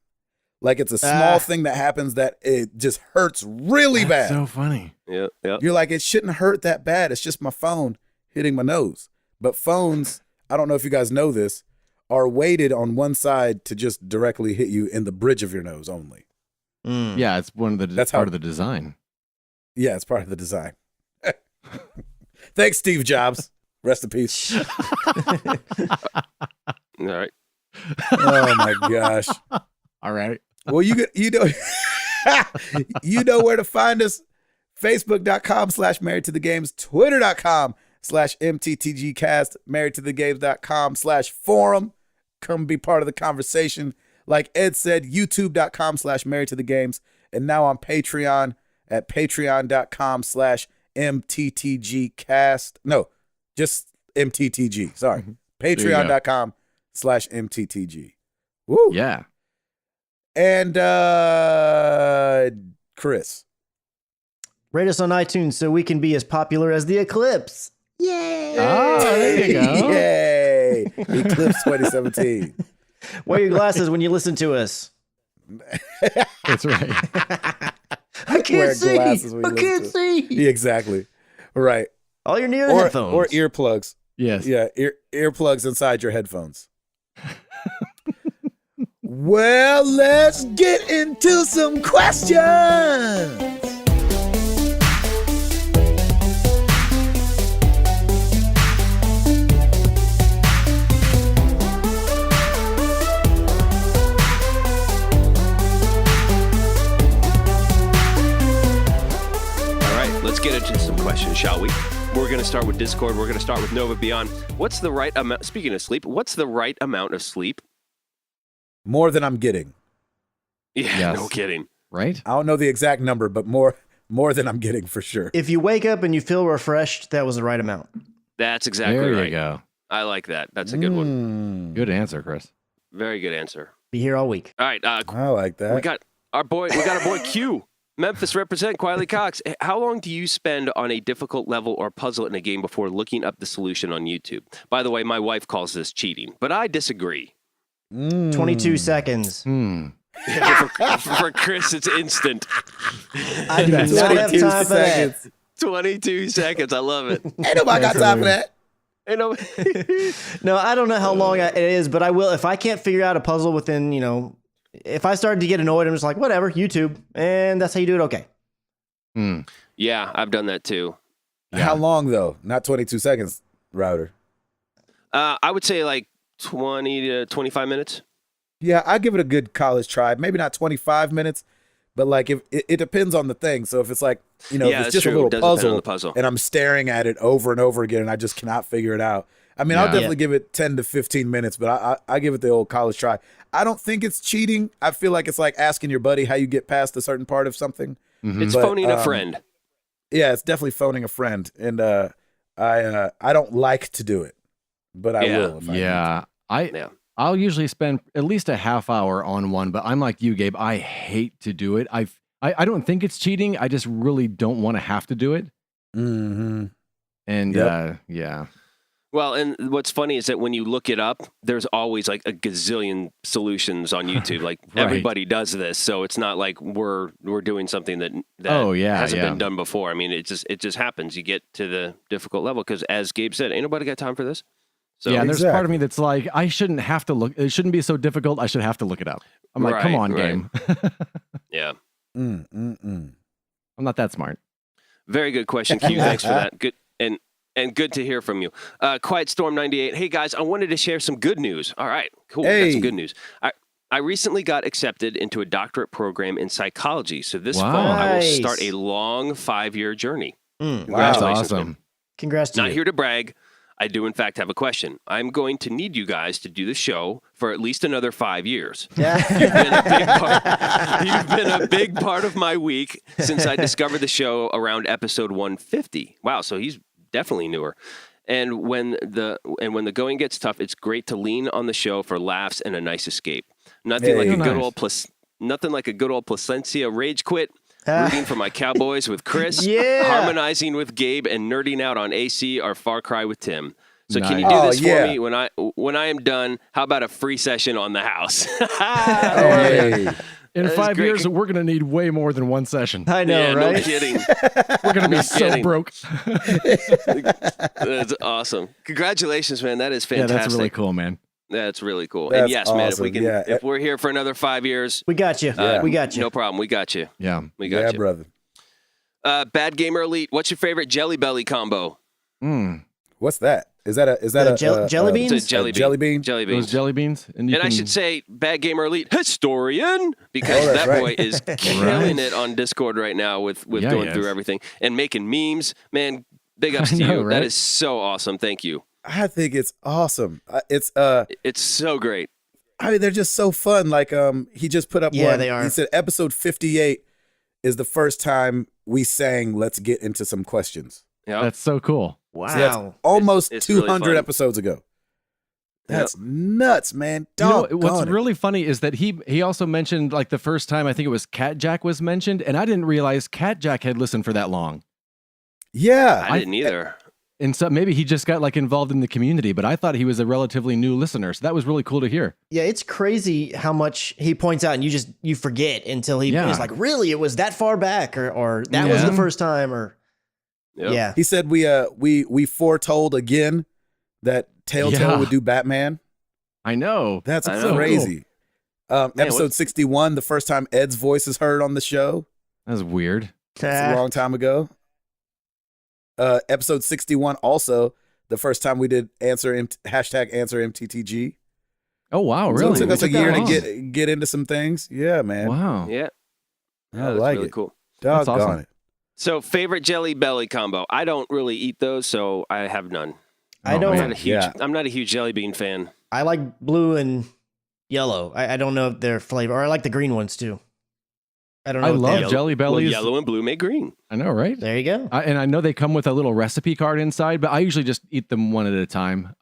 Like it's a small thing that happens that it just hurts really bad. So funny. Yeah. You're like, it shouldn't hurt that bad. It's just my phone hitting my nose. But phones, I don't know if you guys know this, are weighted on one side to just directly hit you in the bridge of your nose only. Yeah, it's one of the That's part how- of the design. Yeah, it's part of the design. Thanks, Steve Jobs. Rest in peace. All right. Oh my gosh. All right. Well, you know you know where to find us. Facebook.com/married to the games, Twitter.com/MTTGcast, marriedtothegames.com/forum. Come be part of the conversation. Like Ed said, YouTube.com/married to the games, and now on Patreon at patreon.com/MTTGcast. No, just MTTG. Sorry. Patreon.com/MTTG. Woo. Yeah. And Chris. Rate us on iTunes so we can be as popular as the Eclipse. Yay! Oh, there you go. Yay! Eclipse 2017. Wear your glasses when you listen to us. That's right. I can't Wear see. glasses when you I listen can't to see. Yeah, exactly. Right. All your near Or headphones. earplugs. Yes. Yeah, earplugs inside your headphones. Well, let's get into some questions. Let's get into some questions, shall we? We're going to start with Discord. We're going to start with Nova Beyond. What's the right amount? Speaking of sleep, what's the right amount of sleep? More than I'm getting. Yeah, Yes. no kidding. Right? I don't know the exact number, but more than I'm getting for sure. If you wake up and you feel refreshed, that was the right amount. That's exactly There right. you go. I like that. That's a good one. Good answer, Chris. Very good answer. Be here all week. All right, I like that. we got our boy Q. Memphis represent Quiley Cox. How long do you spend on a difficult level or puzzle in a game before looking up the solution on YouTube? By the way, my wife calls this cheating, but I disagree. 22 seconds. For Chris, it's instant. I do not have time for that. 22 seconds. I love it. Ain't nobody got time for that. You know, No, I don't know how long it is, but I will. If I can't figure out a puzzle within, if I started to get annoyed, I'm just like, whatever, YouTube. And that's how you do it. Okay. yeah, I've done that too. How long though? Not 22 seconds, Router. I would say like 20 to 25 minutes. Yeah, I give it a good college try. Maybe not 25 minutes, but like if it depends on the thing. So if it's like, if Yeah, it's that's just true. a little It does depend on puzzle, the puzzle. and I'm staring at it over and over again and I just cannot figure it out. I mean, I'll Yeah. definitely give it 10 to 15 minutes, but I give it the old college try. I don't think it's cheating. I feel like it's like asking your buddy how you get past a certain part of something. It's But, phoning a friend. Yeah, it's definitely phoning a friend. And I don't like to do it, but I Yeah. will if I need to. Yeah. I'll usually spend at least a half hour on one, but I'm like you, Gabe. I hate to do it. I don't think it's cheating. I just really don't want to have to do it. Mm-hmm. And yeah. Well, and what's funny is that when you look it up, there's always like a gazillion solutions on YouTube. Like Right. everybody does this, so it's not like we're doing something that hasn't been done before. I mean, it just happens. You get to the difficult level because, as Gabe said, ain't nobody got time for this. So yeah, and there's part of me that's like, I shouldn't have to look. It shouldn't be so difficult. I should have to look it up. I'm like, come on, game. Yeah. I'm not that smart. Very good question, Q. Thanks for that. Good and good to hear from you. Quiet Storm 98. Hey guys, I wanted to share some good news. All right, cool. That's some good news. I recently got accepted into a doctorate program in psychology. So this fall, I will start a long 5-year journey. That's awesome. Man. Congrats to you. Not here to brag. I do, in fact, have a question. I'm going to need you guys to do the show for at least another 5 years. You've been a big part of my week since I discovered the show around episode 150. Wow, so he's definitely newer. And when the going gets tough, it's great to lean on the show for laughs and a nice escape. Nothing like a good old Placencia rage quit. Rooting for my Cowboys with Chris, harmonizing with Gabe, and nerding out on AC or Far Cry with Tim. So can you do this for me when I am done? How about a free session on the house? In 5 years, we're going to need way more than one session. I know, right? No kidding. We're going to be so broke. That's awesome. Congratulations, man. That is fantastic. Yeah, that's really cool, man. That's really cool. That's and yes, man, if awesome. we can, if we're here for another 5 years, we got you. We got you. No problem. We got you. Yeah, we got you, brother. Bad Gamer Elite. What's your favorite Jelly Belly combo? What's that? Is that a jelly beans? It's a jelly bean. Jelly bean. Those jelly beans, and I should say Bad Gamer Elite historian because that boy is killing it on Discord right now with going through everything and making memes. Man, big ups to you. Right? That is so awesome. Thank you. I think it's awesome. It's so great. I mean, they're just so fun. Like he just put up one. They are. He said episode 58 is the first time we sang "Let's Get Into Some Questions." Yeah, that's so cool. Wow, so that's almost it's 200 really episodes ago. That's nuts, man. What's really funny is that he also mentioned like the first time I think it was Cat Jack was mentioned, and I didn't realize Cat Jack had listened for that long. Yeah, I didn't either. And so maybe he just got like involved in the community, but I thought he was a relatively new listener. So that was really cool to hear. Yeah, it's crazy how much he points out and you forget until he is like, really, it was that far back or that was the first time or yeah. He said we foretold again that Telltale would do Batman. I know. That's crazy. Cool. Episode 61, the first time Ed's voice is heard on the show. That's weird. That's a long time ago. Episode 61 also the first time we did answer MTTG. Oh wow, really? So it took us a year to get into some things. Yeah, man. Wow. Yeah. I like really it. Cool. Doggone awesome. it. So favorite Jelly Belly combo. I don't really eat those, so I have none. I don't. I'm not a huge jelly bean fan. I like blue and yellow. I don't know if they're flavor, or I like the green ones too. I don't know. I love Jelly Bellies. Well, yellow and blue make green. I know, right? There you go. And I know they come with a little recipe card inside, but I usually just eat them one at a time.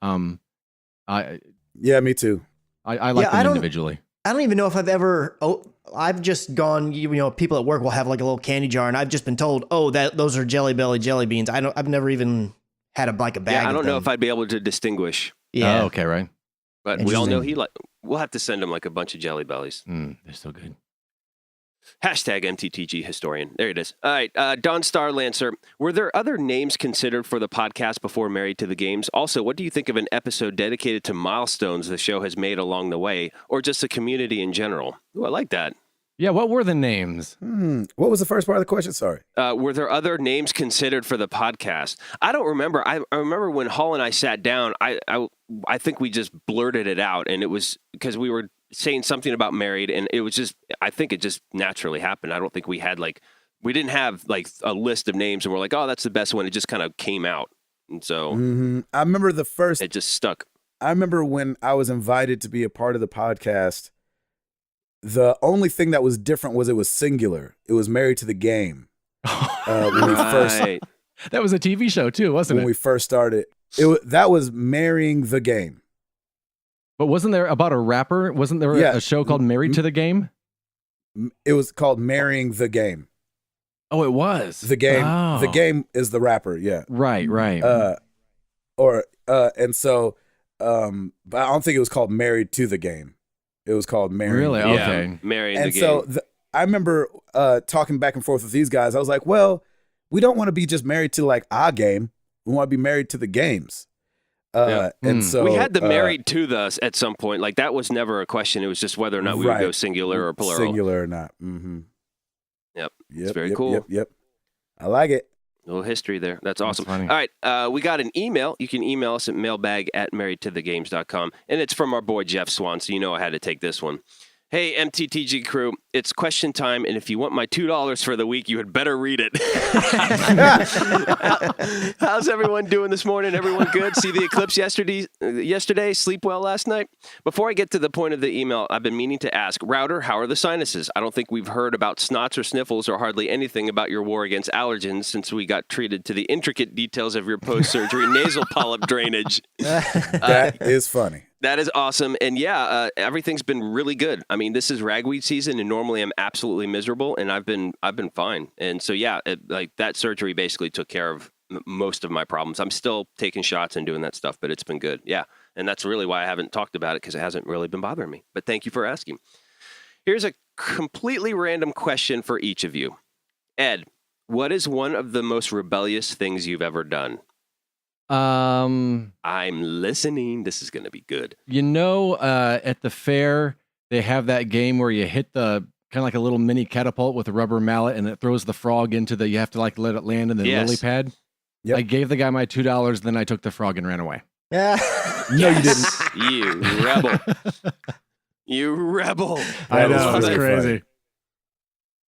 Yeah, me too. I like them individually. I don't even know if I've ever. I've just gone. People at work will have like a little candy jar, and I've just been told, those are Jelly Belly jelly beans. I've never even had a bag. Yeah, I don't know if I'd be able to distinguish. Yeah. Oh, okay, right. But we all know we'll have to send him like a bunch of Jelly Bellies. They're so good. Hashtag MTTG historian. There it is. All right. Don Star Lancer. Were there other names considered for the podcast before Married to the Games? Also, what do you think of an episode dedicated to milestones the show has made along the way, or just the community in general? Ooh, I like that. Yeah, what were the names? What was the first part of the question? Sorry. Were there other names considered for the podcast? I don't remember. I remember when Hall and I sat down, I think we just blurted it out, and it was because we were saying something about Married, and it was just, I think it just naturally happened. I don't think we didn't have like a list of names, and we're like, oh, that's the best one. It just kind of came out. And so I remember it just stuck. I remember when I was invited to be a part of the podcast, the only thing that was different was it was singular. It was Married to the Game. When we first, that was a TV show too, wasn't it? When we first started, that was Marrying the Game. But wasn't there about a rapper? Wasn't there a show called Married to the Game? It was called Marrying the Game. Oh, it was the game. Oh. The game is the rapper. Yeah. Right. And so, but I don't think it was called Married to the Game. It was called Marrying. Really? The Okay. Yeah, Marrying and the Game. so I remember talking back and forth with these guys. I was like, well, we don't want to be just married to like our game. We want to be married to the games. And so we had the married to the at some point. Like that was never a question. It was just whether or not we would go singular or plural. Singular or not. Mm-hmm. Yep. It's very cool. Yep. I like it. A little history there. That's awesome. Funny. All right. We got an email. You can email us at mailbag@marriedtothegames.com. And it's from our boy Jeff Swan. So you know I had to take this one. Hey, MTTG crew, it's question time, and if you want my $2 for the week, you had better read it. How's everyone doing this morning? Everyone good? See the eclipse yesterday? Sleep well last night? Before I get to the point of the email, I've been meaning to ask, Router, how are the sinuses? I don't think we've heard about snots or sniffles or hardly anything about your war against allergens since we got treated to the intricate details of your post-surgery nasal polyp drainage. That is funny. That is awesome. And yeah, everything's been really good. I mean, this is ragweed season and normally I'm absolutely miserable and I've been fine. And so, yeah, like that surgery basically took care of most of my problems. I'm still taking shots and doing that stuff, but it's been good. Yeah. And that's really why I haven't talked about it because it hasn't really been bothering me. But thank you for asking. Here's a completely random question for each of you. Ed, what is one of the most rebellious things you've ever done? I'm listening. This is going to be good. You know, at the fair, they have that game where you hit the kind of like a little mini catapult with a rubber mallet and it throws the frog into you have to like let it land in the lily pad. Yep. I gave the guy my $2, then I took the frog and ran away. Yeah. No, you didn't. You rebel. You rebel. I know. It's crazy. Funny.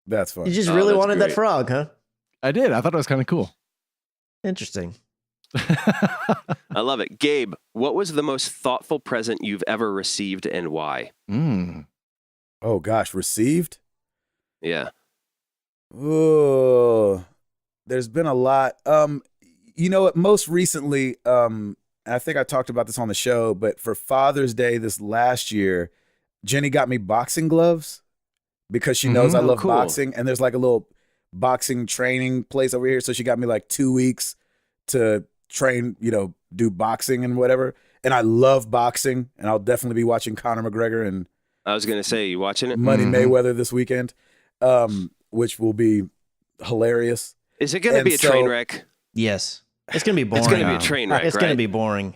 That's funny. You just really wanted that frog, huh? I did. I thought it was kind of cool. Interesting. I love it. Gabe, what was the most thoughtful present you've ever received and why? Oh, gosh. Received? Yeah. Oh, there's been a lot. You know what? Most recently, I think I talked about this on the show, but for Father's Day this last year, Jenny got me boxing gloves because she knows I love boxing. And there's like a little boxing training place over here. So she got me like 2 weeks to train, do boxing and whatever. And I love boxing, and I'll definitely be watching Conor McGregor and I was going to say, you watching it? Money Mayweather this weekend, which will be hilarious. Is it going to be a train wreck? Yes. It's going to be boring. It's going to be a train wreck, It's going to be boring.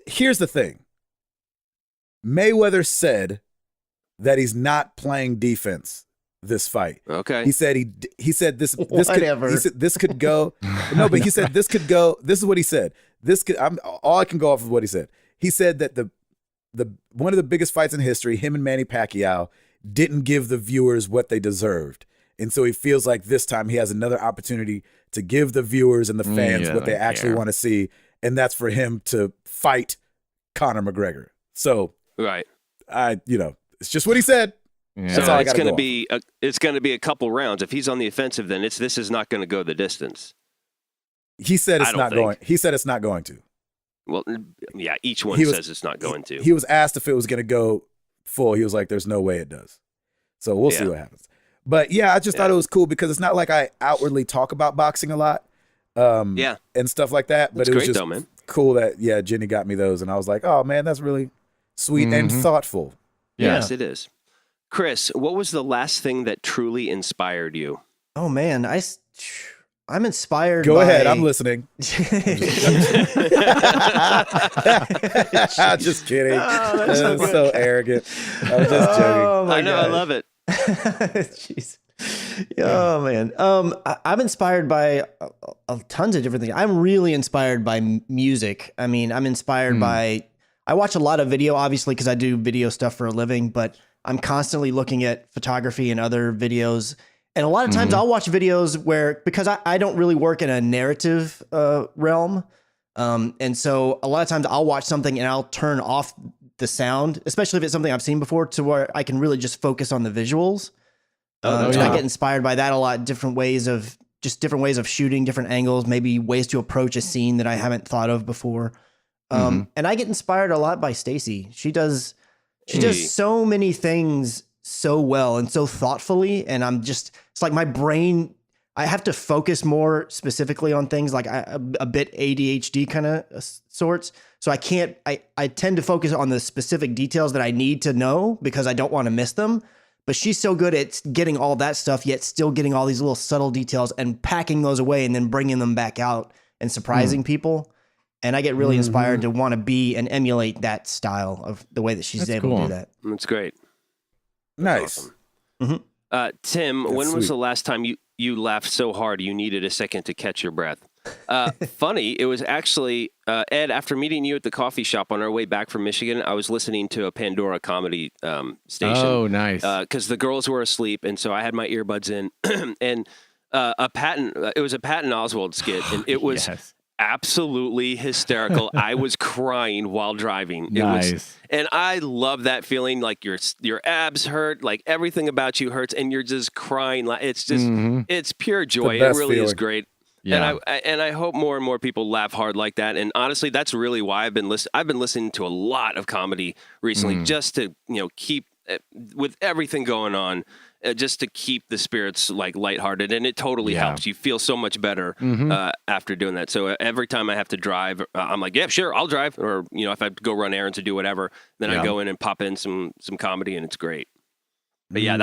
Here's the thing. Mayweather said that he's not playing defense this fight. Okay. He said this Whatever. this could go. No, but he said this could go. This is what he said. All I can go off of what he said. He said that the one of the biggest fights in history, him and Manny Pacquiao, didn't give the viewers what they deserved. And so he feels like this time he has another opportunity to give the viewers and the fans what they actually want to see. And that's for him to fight Conor McGregor. So, right. It's just what he said. Yeah. So it's going to be a couple rounds. If he's on the offensive, then this is not going to go the distance. He said it's not going. He said it's not going to. Well, yeah, each one says it's not going to. He was asked if it was going to go full. He was like, "There's no way it does." So we'll see what happens. But yeah, I just thought it was cool because it's not like I outwardly talk about boxing a lot, and stuff like that. But it was just cool that Jenny got me those, and I was like, "Oh man, that's really sweet and thoughtful." Yeah. Yes, it is. Chris, what was the last thing that truly inspired you? Oh man, I'm inspired. Go by... ahead, I'm listening. Just kidding. Oh, that's so arrogant. I was just joking. I know, I love it. Jeez. Oh man. I'm inspired by tons of different things. I'm really inspired by music. I mean, I'm inspired by. I watch a lot of video, obviously, because I do video stuff for a living, but I'm constantly looking at photography and other videos. And a lot of times I'll watch videos because I don't really work in a narrative realm. And so a lot of times I'll watch something and I'll turn off the sound, especially if it's something I've seen before, to where I can really just focus on the visuals. I get inspired by that a lot. Different ways of shooting, different angles, maybe ways to approach a scene that I haven't thought of before. And I get inspired a lot by Stacy. She does so many things so well and so thoughtfully. And it's like my brain, I have to focus more specifically on things like a bit ADHD kind of sorts. So I tend to focus on the specific details that I need to know because I don't want to miss them. But she's so good at getting all that stuff, yet still getting all these little subtle details and packing those away and then bringing them back out and surprising people. And I get really inspired to want to be and emulate that style of the way that she's able to do that. That's great. Nice. Awesome. Tim, when was the last time you laughed so hard you needed a second to catch your breath? Funny, it was actually, Ed, after meeting you at the coffee shop on our way back from Michigan, I was listening to a Pandora comedy station. Oh, nice. Because the girls were asleep, and so I had my earbuds in, and it was a Patton Oswalt skit, and it was absolutely hysterical. I was crying while driving. And I love that feeling, like your abs hurt, like everything about you hurts, and you're just crying. It's just, it's pure joy. It really is great. Yeah. And I hope more and more people laugh hard like that. And honestly, that's really why I've been listening to a lot of comedy recently, just to keep with everything going on, just to keep the spirits like lighthearted. And it totally helps. You feel so much better after doing that. So every time I have to drive, I'm like, yeah, sure, I'll drive. Or if I have to go run errands or do whatever, then I go in and pop in some comedy, and it's great. But yeah,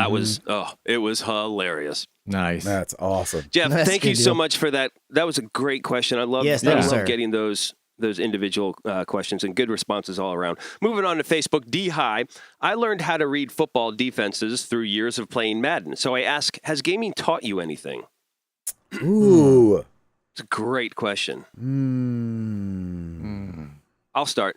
it was hilarious. Nice. That's awesome. Jeff, thank you so much for that. That was a great question. I love getting those individual questions and good responses all around. Moving on to Facebook, D High. I learned how to read football defenses through years of playing Madden. So I ask, has gaming taught you anything? Ooh. It's a great question. I'll start.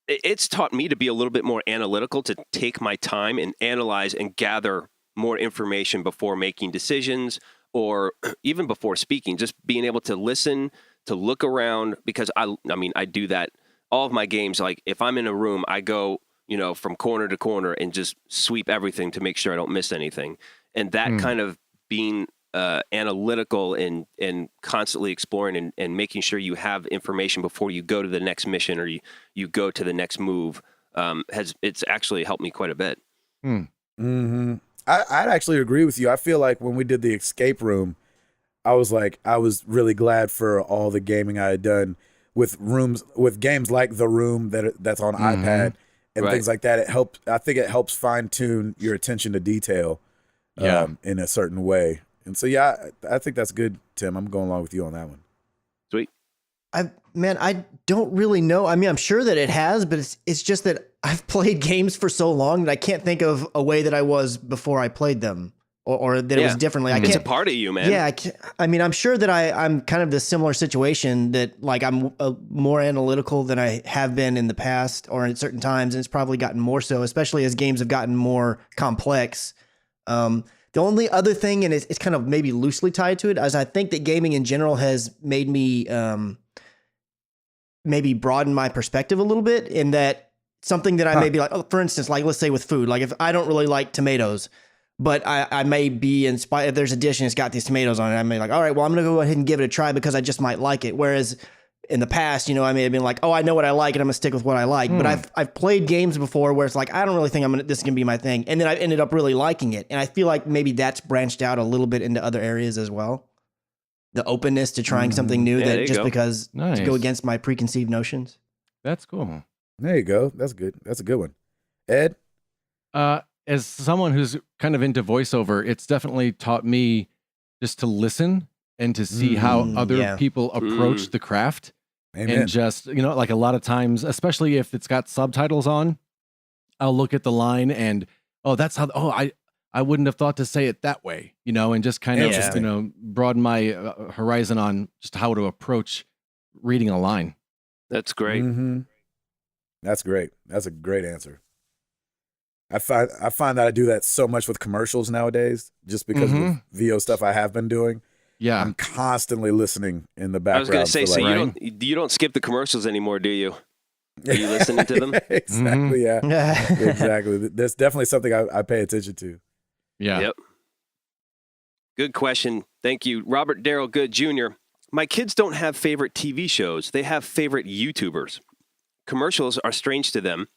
It's taught me to be a little bit more analytical, to take my time and analyze and gather more information before making decisions or even before speaking. Just being able to listen, to look around, because I do that. All of my games, like if I'm in a room, I go, from corner to corner and just sweep everything to make sure I don't miss anything. And that kind of being analytical and constantly exploring and making sure you have information before you go to the next mission or you go to the next move it's actually helped me quite a bit. I'd actually agree with you. I feel like when we did the escape room, I was really glad for all the gaming I had done with games like The Room that's on iPad and things like that. I think it helps fine tune your attention to detail in a certain way. And so, I think that's good, Tim. I'm going along with you on that one. Sweet. I don't really know. I mean, I'm sure that it has, but it's just that I've played games for so long that I can't think of a way that I was before I played them or that it was differently. It's a part of you, man. Yeah. I'm sure that I'm kind of the similar situation that like I'm more analytical than I have been in the past or at certain times. And it's probably gotten more so, especially as games have gotten more complex. The only other thing, and it's kind of maybe loosely tied to it, is I think that gaming in general has made me maybe broaden my perspective a little bit in that something that I may be like, for instance, like let's say with food, like if I don't really like tomatoes, but I may be inspired, if there's a dish and it's got these tomatoes on it, I may like, all right, well, I'm going to go ahead and give it a try because I just might like it. Whereas in the past, I may have been like, oh, I know what I like and I'm gonna stick with what I like. But I've played games before where it's like, I don't really think this is gonna be my thing. And then I ended up really liking it. And I feel like maybe that's branched out a little bit into other areas as well. The openness to trying something new because to go against my preconceived notions. That's cool. There you go. That's good. That's a good one. Ed? As someone who's kind of into voiceover, it's definitely taught me just to listen and to see how other people approach the craft. Amen. And just, like a lot of times, especially if it's got subtitles on, I'll look at the line and, that's how, I wouldn't have thought to say it that way, and just kind of, broaden my horizon on just how to approach reading a line. That's great. That's great. That's a great answer. I find that I do that so much with commercials nowadays, just because of the VO stuff I have been doing. Yeah, I'm constantly listening in the background. I was going to say, so you don't skip the commercials anymore, do you? Are you listening to them? Exactly. Yeah. Exactly. That's definitely something I pay attention to. Yeah. Yep. Good question. Thank you, Robert Darrell Good Jr. My kids don't have favorite TV shows. They have favorite YouTubers. Commercials are strange to them.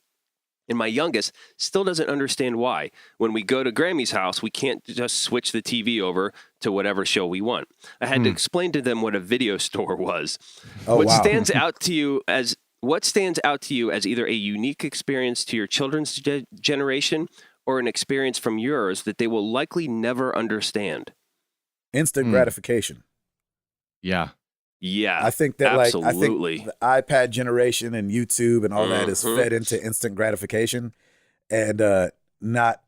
And my youngest still doesn't understand why. When we go to Grammy's house, we can't just switch the TV over to whatever show we want. I had to explain to them what a video store was. What stands out to you as either a unique experience to your children's generation or an experience from yours that they will likely never understand? Instant gratification. Yeah. Yeah, I think that absolutely. I think the iPad generation and YouTube and all that is fed into instant gratification, and not,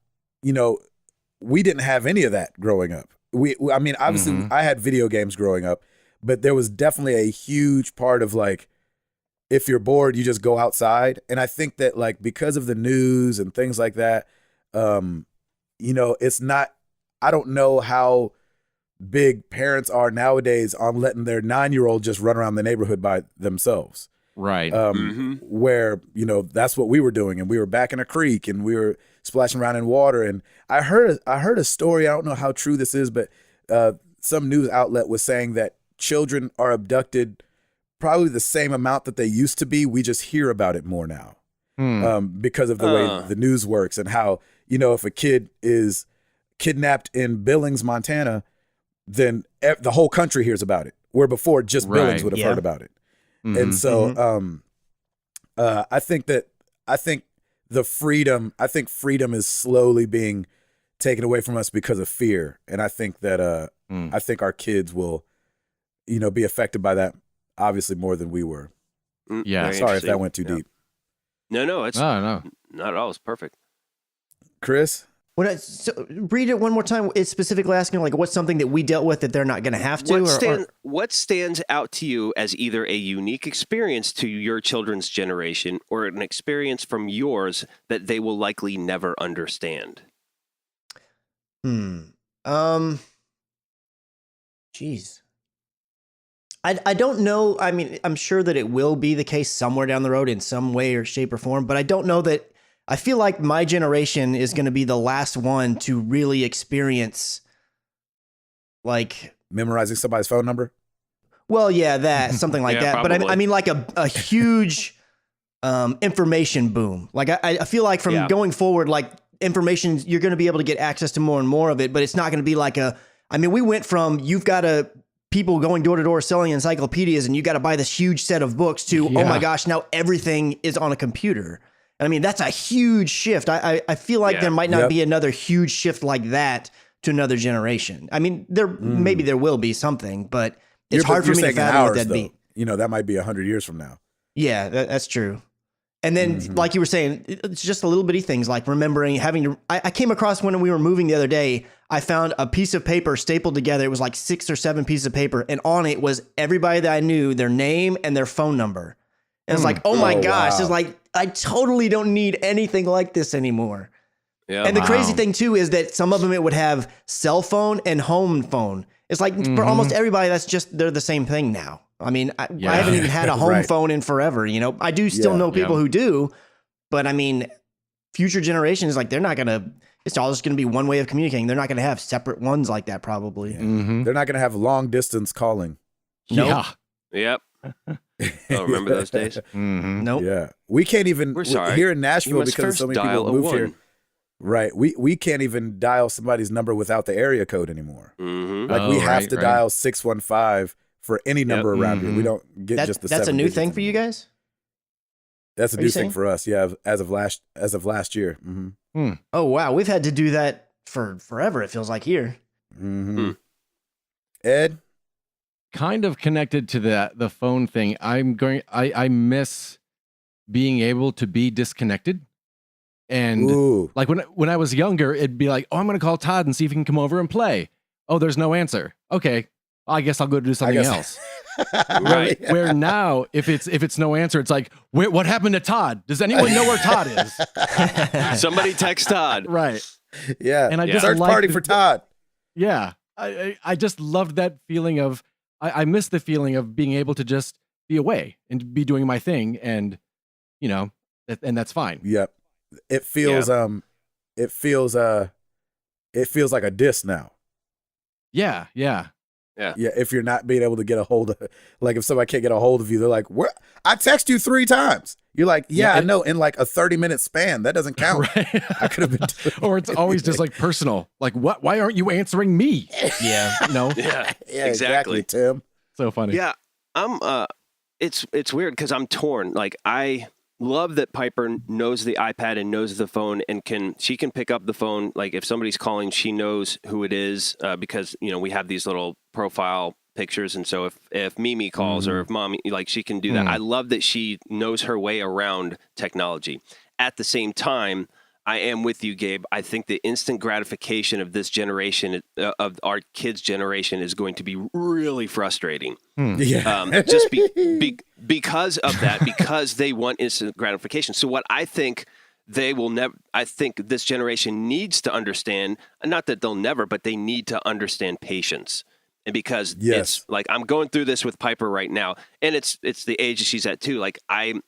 we didn't have any of that growing up. I mean, obviously, I had video games growing up, but there was definitely a huge part of like, if you're bored, you just go outside, and I think that like because of the news and things like that, it's not. I don't know how big parents are nowadays on letting their 9-year-old just run around the neighborhood by themselves. Right. Where, that's what we were doing. And we were back in a creek and we were splashing around in water. And I heard a story. I don't know how true this is, but some news outlet was saying that children are abducted probably the same amount that they used to be. We just hear about it more now because of the way the news works and how, if a kid is kidnapped in Billings, Montana, then the whole country hears about it, where before just Billings would have heard about it. And so I think freedom is slowly being taken away from us because of fear. And I think that I think our kids will, be affected by that obviously more than we were. Yeah. Sorry if that went too deep. No, it's not at all. It's perfect. Chris? Read it one more time. It's specifically asking like what's something that we dealt with that they're not going to have to. What stands out to you as either a unique experience to your children's generation or an experience from yours that they will likely never understand? Jeez. I don't know. I mean, I'm sure that it will be the case somewhere down the road in some way or shape or form, but I don't know that. I feel like my generation is going to be the last one to really experience like memorizing somebody's phone number. Well, yeah, that something like that. Probably. But I mean like a huge information boom. Like I feel like from going forward, like information, you're going to be able to get access to more and more of it, but it's not going to be like we went from you've got people going door to door selling encyclopedias and you got to buy this huge set of books to, oh my gosh, now everything is on a computer. I mean, that's a huge shift. I feel like there might not be another huge shift like that to another generation. I mean, maybe there will be something, but it's hard for me to fathom what that'd be. That might be 100 years from now. Yeah, that's true. And then, like you were saying, it's just a little bitty things like remembering I came across when we were moving the other day, I found a piece of paper stapled together. It was like 6 or 7 pieces of paper. And on it was everybody that I knew, their name and their phone number. And it's like, oh my gosh, it's like, I totally don't need anything like this anymore. Yeah, and the crazy thing too is that some of them it would have cell phone and home phone. It's like for almost everybody, they're the same thing now. I mean, I haven't even had a home phone in forever. I do still know people who do, but I mean, future generations, like it's all just going to be one way of communicating. They're not going to have separate ones like that probably. They're not going to have long distance calling. Nope. Yep. Oh, remember those days? Nope. Yeah. We can't even, We're sorry. here in Nashville, because so many people moved here. Right. We can't even dial somebody's number without the area code anymore. Like we have to dial 615 for any number around here. We don't get just the 7 That's a new digits thing for you guys? That's a new thing for us. Yeah. As of last year. Oh, wow. We've had to do that for forever. It feels like here. Ed? Kind of connected to the phone thing. I miss being able to be disconnected. And like when I was younger, it'd be like, oh, I'm going to call Todd and see if he can come over and play. Oh, there's no answer. Okay. I guess I'll go do something else. Right. Where now, if it's no answer, it's like, what happened to Todd? Does anyone know where Todd is? Somebody text Todd. Right. Yeah. And I just search party for Todd. Yeah. I just loved that feeling of, I miss the feeling of being able to just be away and be doing my thing. And, and that's fine. Yep. It feels like a diss now. Yeah. if you're not being able to get a hold of, like if somebody can't get a hold of you, they're like, "Where? I text you 3 times." You're like, "Yeah, I know." In like a 30-minute span, that doesn't count. Right. I could have been. Or it's always just like personal. Like, what? Why aren't you answering me? Yeah. No. Yeah. Exactly, Tim. So funny. Yeah. It's weird because I'm torn. Like, I love that Piper knows the iPad and knows the phone and she can pick up the phone. Like, if somebody's calling, she knows who it is because, we have these little profile pictures. And so if Mimi calls or if Mommy, like, she can do that. I love that she knows her way around technology. At the same time, I am with you, Gabe. I think the instant gratification of this generation, of our kids' generation, is going to be really frustrating. Yeah. Just because of that, because they want instant gratification. So what I think they will never, I think this generation needs to understand, not that they'll never, but they need to understand patience. And because it's like, I'm going through this with Piper right now, and it's the age she's at too. Like, I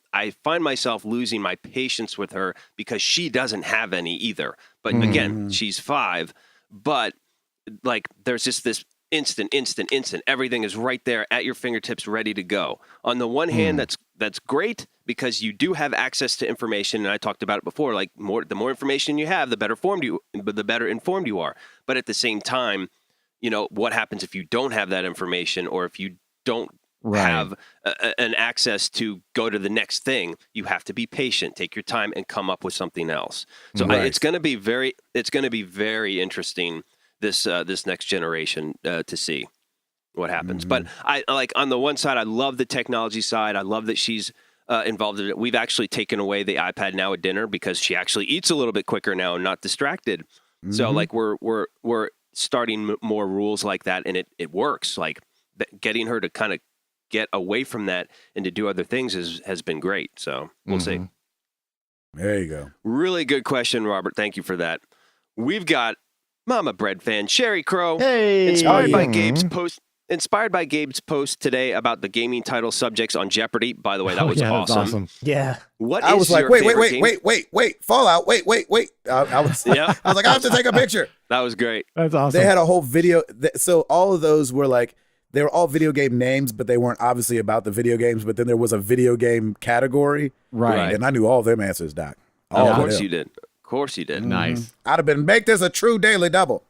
find myself losing my patience with her because she doesn't have any either. But again, she's 5, but like, there's just this instant. Everything is right there at your fingertips, ready to go. On the one hand, that's great because you do have access to information. And I talked about it before, like the more information you have, the better informed you are. But at the same time, what happens if you don't have that information, or if you don't have an access to go to the next thing? You have to be patient, take your time, and come up with something else. So it's going to be very interesting this next generation to see what happens. But I like, on the one side, I love the technology side. I love that she's involved in it. We've actually taken away the iPad now at dinner because she actually eats a little bit quicker now and not distracted. So like we're starting more rules like that, and it works. Like, getting her to kind of get away from that and to do other things has been great. So we'll see. There you go. Really good question, Robert. Thank you for that. We've got Mama Bread fan Sherry Crow, inspired by Gabe's post today about the gaming title subjects on Jeopardy. By the way, that was awesome. Yeah. I was like, wait, Fallout, wait. I was like, I have to take a picture. That was great. That's awesome. They had a whole video. So all of those were like, they were all video game names, but they weren't obviously about the video games. But then there was a video game category. Right. And I knew all of them answers, Doc. Of course you did. Of course you did. Nice. I'd have been, make this a true daily double.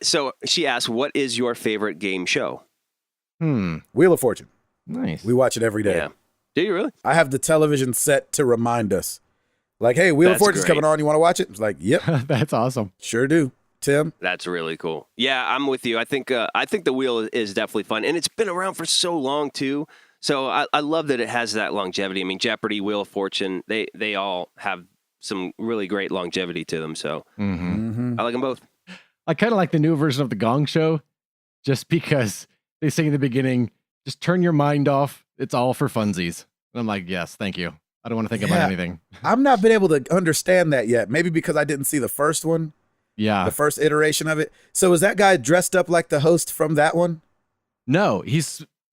So she asked, what is your favorite game show? Wheel of Fortune. Nice. We watch it every day. Yeah. Do you really? I have the television set to remind us. Like, hey, Wheel of Fortune's coming on. You want to watch it? It's like, yep. That's awesome. Sure do. Tim? That's really cool. Yeah, I'm with you. I think the wheel is definitely fun. And it's been around for so long, too. So I love that it has that longevity. I mean, Jeopardy, Wheel of Fortune, they all have some really great longevity to them. So I like them both. I kind of like the new version of the Gong Show, just because they say in the beginning, just turn your mind off. It's all for funsies. And I'm like, yes, thank you. I don't want to think about anything. I've not been able to understand that yet. Maybe because I didn't see the first one. Yeah. The first iteration of it. So is that guy dressed up like the host from that one? No,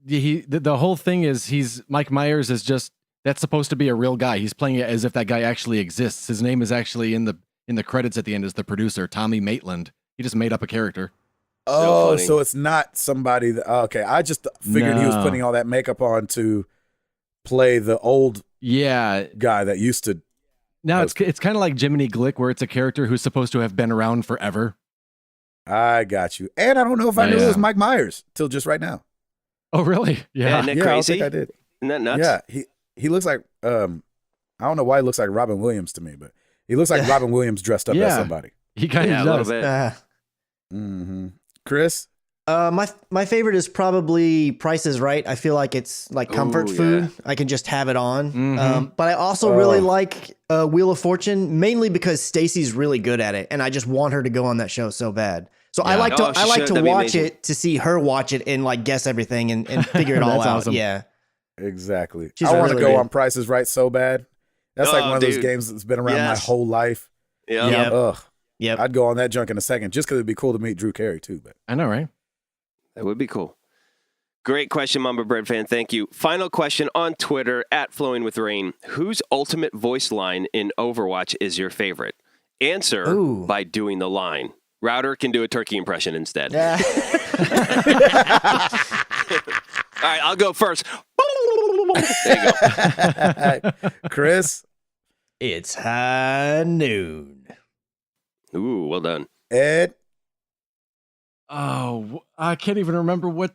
the whole thing is Mike Myers is just, that's supposed to be a real guy. He's playing it as if that guy actually exists. His name is actually in the credits at the end as the producer, Tommy Maitland. He just made up a character. Oh, so it's not somebody that, okay. I just figured he was putting all that makeup on to play the old guy that used to. No, it's kind of like Jiminy Glick, where it's a character who's supposed to have been around forever. I got you. And I don't know if I knew it was Mike Myers till just right now. Oh, really? Yeah. Isn't that crazy? I don't think I did. Isn't that nuts? Yeah, he looks like, I don't know why he looks like Robin Williams to me, but he looks like Robin Williams dressed up as somebody. He kind of does. A little bit. Chris? My favorite is probably Price is Right. I feel like it's like comfort food. I can just have it on. But I also really like Wheel of Fortune, mainly because Stacy's really good at it, and I just want her to go on that show so bad. So I like to watch it to see her watch it and like guess everything and figure it all out. Awesome. Yeah, exactly. I want to go on Price is Right so bad. That's like one of those games that's been around my whole life. Yeah. Ugh. Yep. I'd go on that junk in a second just because it'd be cool to meet Drew Carey too. But I know, right? That would be cool. Great question, Mamba Bread fan. Thank you. Final question on Twitter at Flowing with Rain. Whose ultimate voice line in Overwatch is your favorite? Answer by doing the line. Router can do a turkey impression instead. Yeah. All right, I'll go first. There you go. Chris? It's high noon. Ooh, well done. Ed? Oh, I can't even remember what.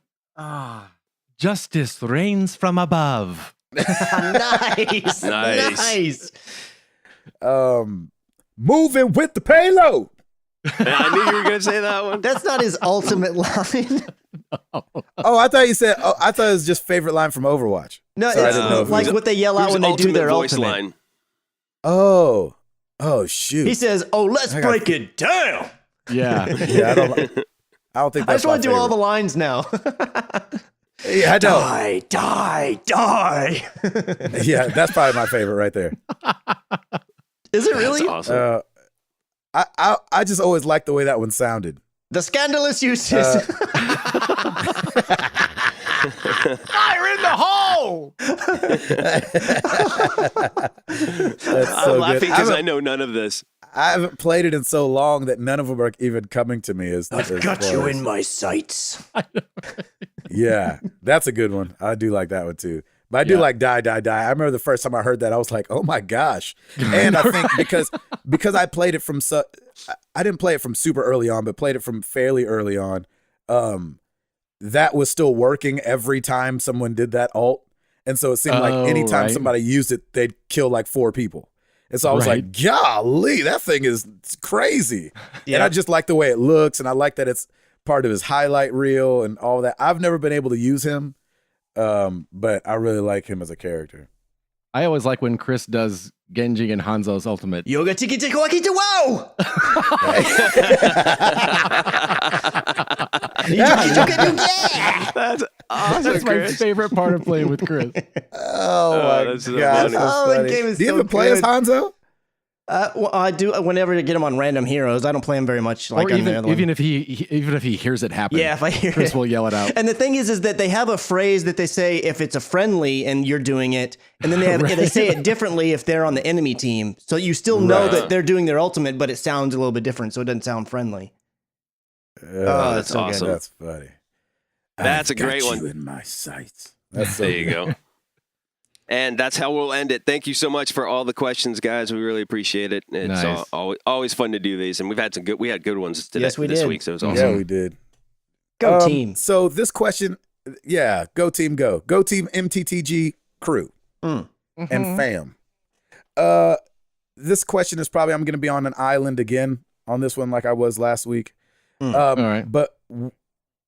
Justice reigns from above. Nice. Nice. Moving with the payload. I knew you were going to say that one. That's not his ultimate line. Oh, I thought you said. Oh, I thought it was just favorite line from Overwatch. No, Sorry, I it's didn't know if it like was- what they yell out when they do their voice ultimate. line. Oh shoot. He says, "Oh, let's I got- break it down." Yeah. Yeah, I don't think I that's just want my to do all the favorite. lines now. Yeah, I know. Die. Yeah, that's probably my favorite right there. Is it That's really? awesome. I just always liked the way that one sounded. The scandalous uses. Fire in the hole! That's I'm so laughing good. because I know none of this. I haven't played it in so long that none of them are even coming to me. I've got you in my sights. Yeah, that's a good one. I do like that one too. But I do like Die. I remember the first time I heard that, I was like, oh my gosh. And I think because I played it from, I didn't play it from super early on, but played it from fairly early on. That was still working every time someone did that ult. And so it seemed like anytime somebody used it, they'd kill like 4 people. And so I was like, golly, that thing is crazy. Yeah. And I just like the way it looks. And I like that it's part of his highlight reel and all that. I've never been able to use him, but I really like him as a character. I always like when Chris does Genji and Hanzo's ultimate. Yoga tiki tiki waki to wow. That's awesome, That's my Chris. favorite part of playing with Chris. Oh my that's so gosh. funny. that's Oh, that funny. game is Do you so even play as good. Hanzo? Well, I do whenever I get him on random heroes. I don't play him very much. Like Or on the other even one. if he hears it happen. Yeah, if I hear Chris it. will yell it out. And the thing is that they have a phrase that they say if it's a friendly and you're doing it, and then they say it differently if they're on the enemy team. So you still know that they're doing their ultimate, but it sounds a little bit different, so it doesn't sound friendly. Oh, that's so good. awesome. That's funny. That's I've a great got one. you in my sights. That's so There you good. go. And that's how we'll end it. Thank you so much for all the questions, guys. We really appreciate it. It's Nice. always fun to do these, and we've had we had good ones today. Yes, we this did. week, so it was awesome. Yeah, we did. Go team. So this question, yeah, go team, go. Go team MTTG crew and fam. This question is probably, I'm going to be on an island again on this one like I was last week. All right. But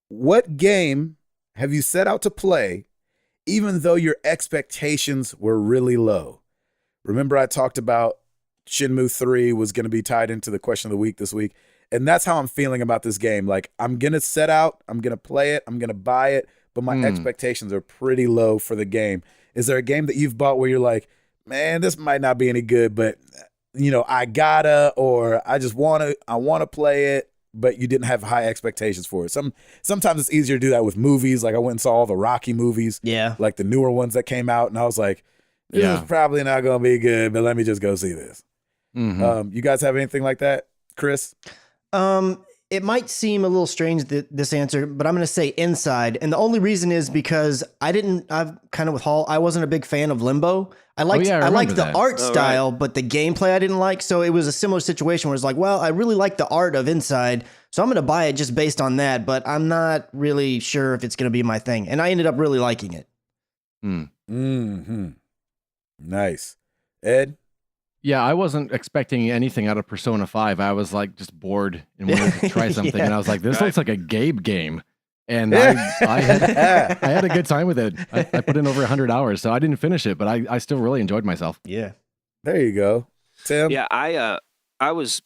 what game have you set out to play even though your expectations were really low? Remember I talked about Shenmue 3 was going to be tied into the question of the week this week. And that's how I'm feeling about this game. Like, I'm going to set out, I'm going to play it, I'm going to buy it, but my expectations are pretty low for the game. Is there a game that you've bought where you're like, man, this might not be any good, but you know, I gotta, or I want to play it, but you didn't have high expectations for it. Sometimes it's easier to do that with movies. Like I went and saw all the Rocky movies, like the newer ones that came out, and I was like, this is probably not going to be good, but let me just go see this. You guys have anything like that, Chris? It might seem a little strange this answer, but I'm going to say Inside, and the only reason is because I've kind of with Hall. I wasn't a big fan of Limbo. I liked the art style, but the gameplay I didn't like. So it was a similar situation where it's like, well, I really like the art of Inside, so I'm going to buy it just based on that. But I'm not really sure if it's going to be my thing, and I ended up really liking it. Nice, Ed. Yeah, I wasn't expecting anything out of Persona 5. I was like just bored and wanted to try something. And I was like, this looks like a Gabe game. And I had a good time with it. I put in over 100 hours, so I didn't finish it, but I still really enjoyed myself. Yeah. There you go. Tim? Yeah, I was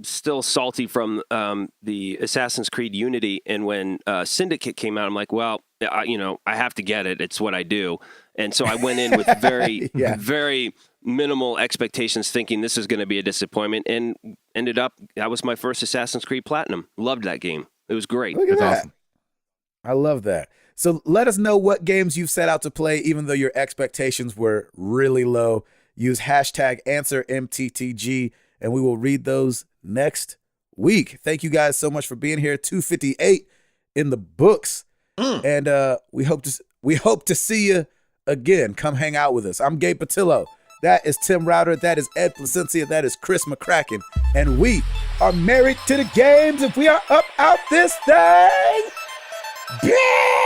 still salty from the Assassin's Creed Unity, and when Syndicate came out, I'm like, well, I have to get it. It's what I do. And so I went in with very, very minimal expectations, thinking this is going to be a disappointment, and ended up, that was my first Assassin's Creed Platinum. Loved that game. It was great. Look at That's that. awesome. I love that. So let us know what games you've set out to play, even though your expectations were really low. Use hashtag AnswerMTTG, and we will read those next week. Thank you guys so much for being here. 258 in the books. And we hope to see you again. Come hang out with us. I'm Gabe Patillo. That is Tim Router. That is Ed Placencia. That is Chris McCracken. And we are married to the games. If we are up out this thing, yeah!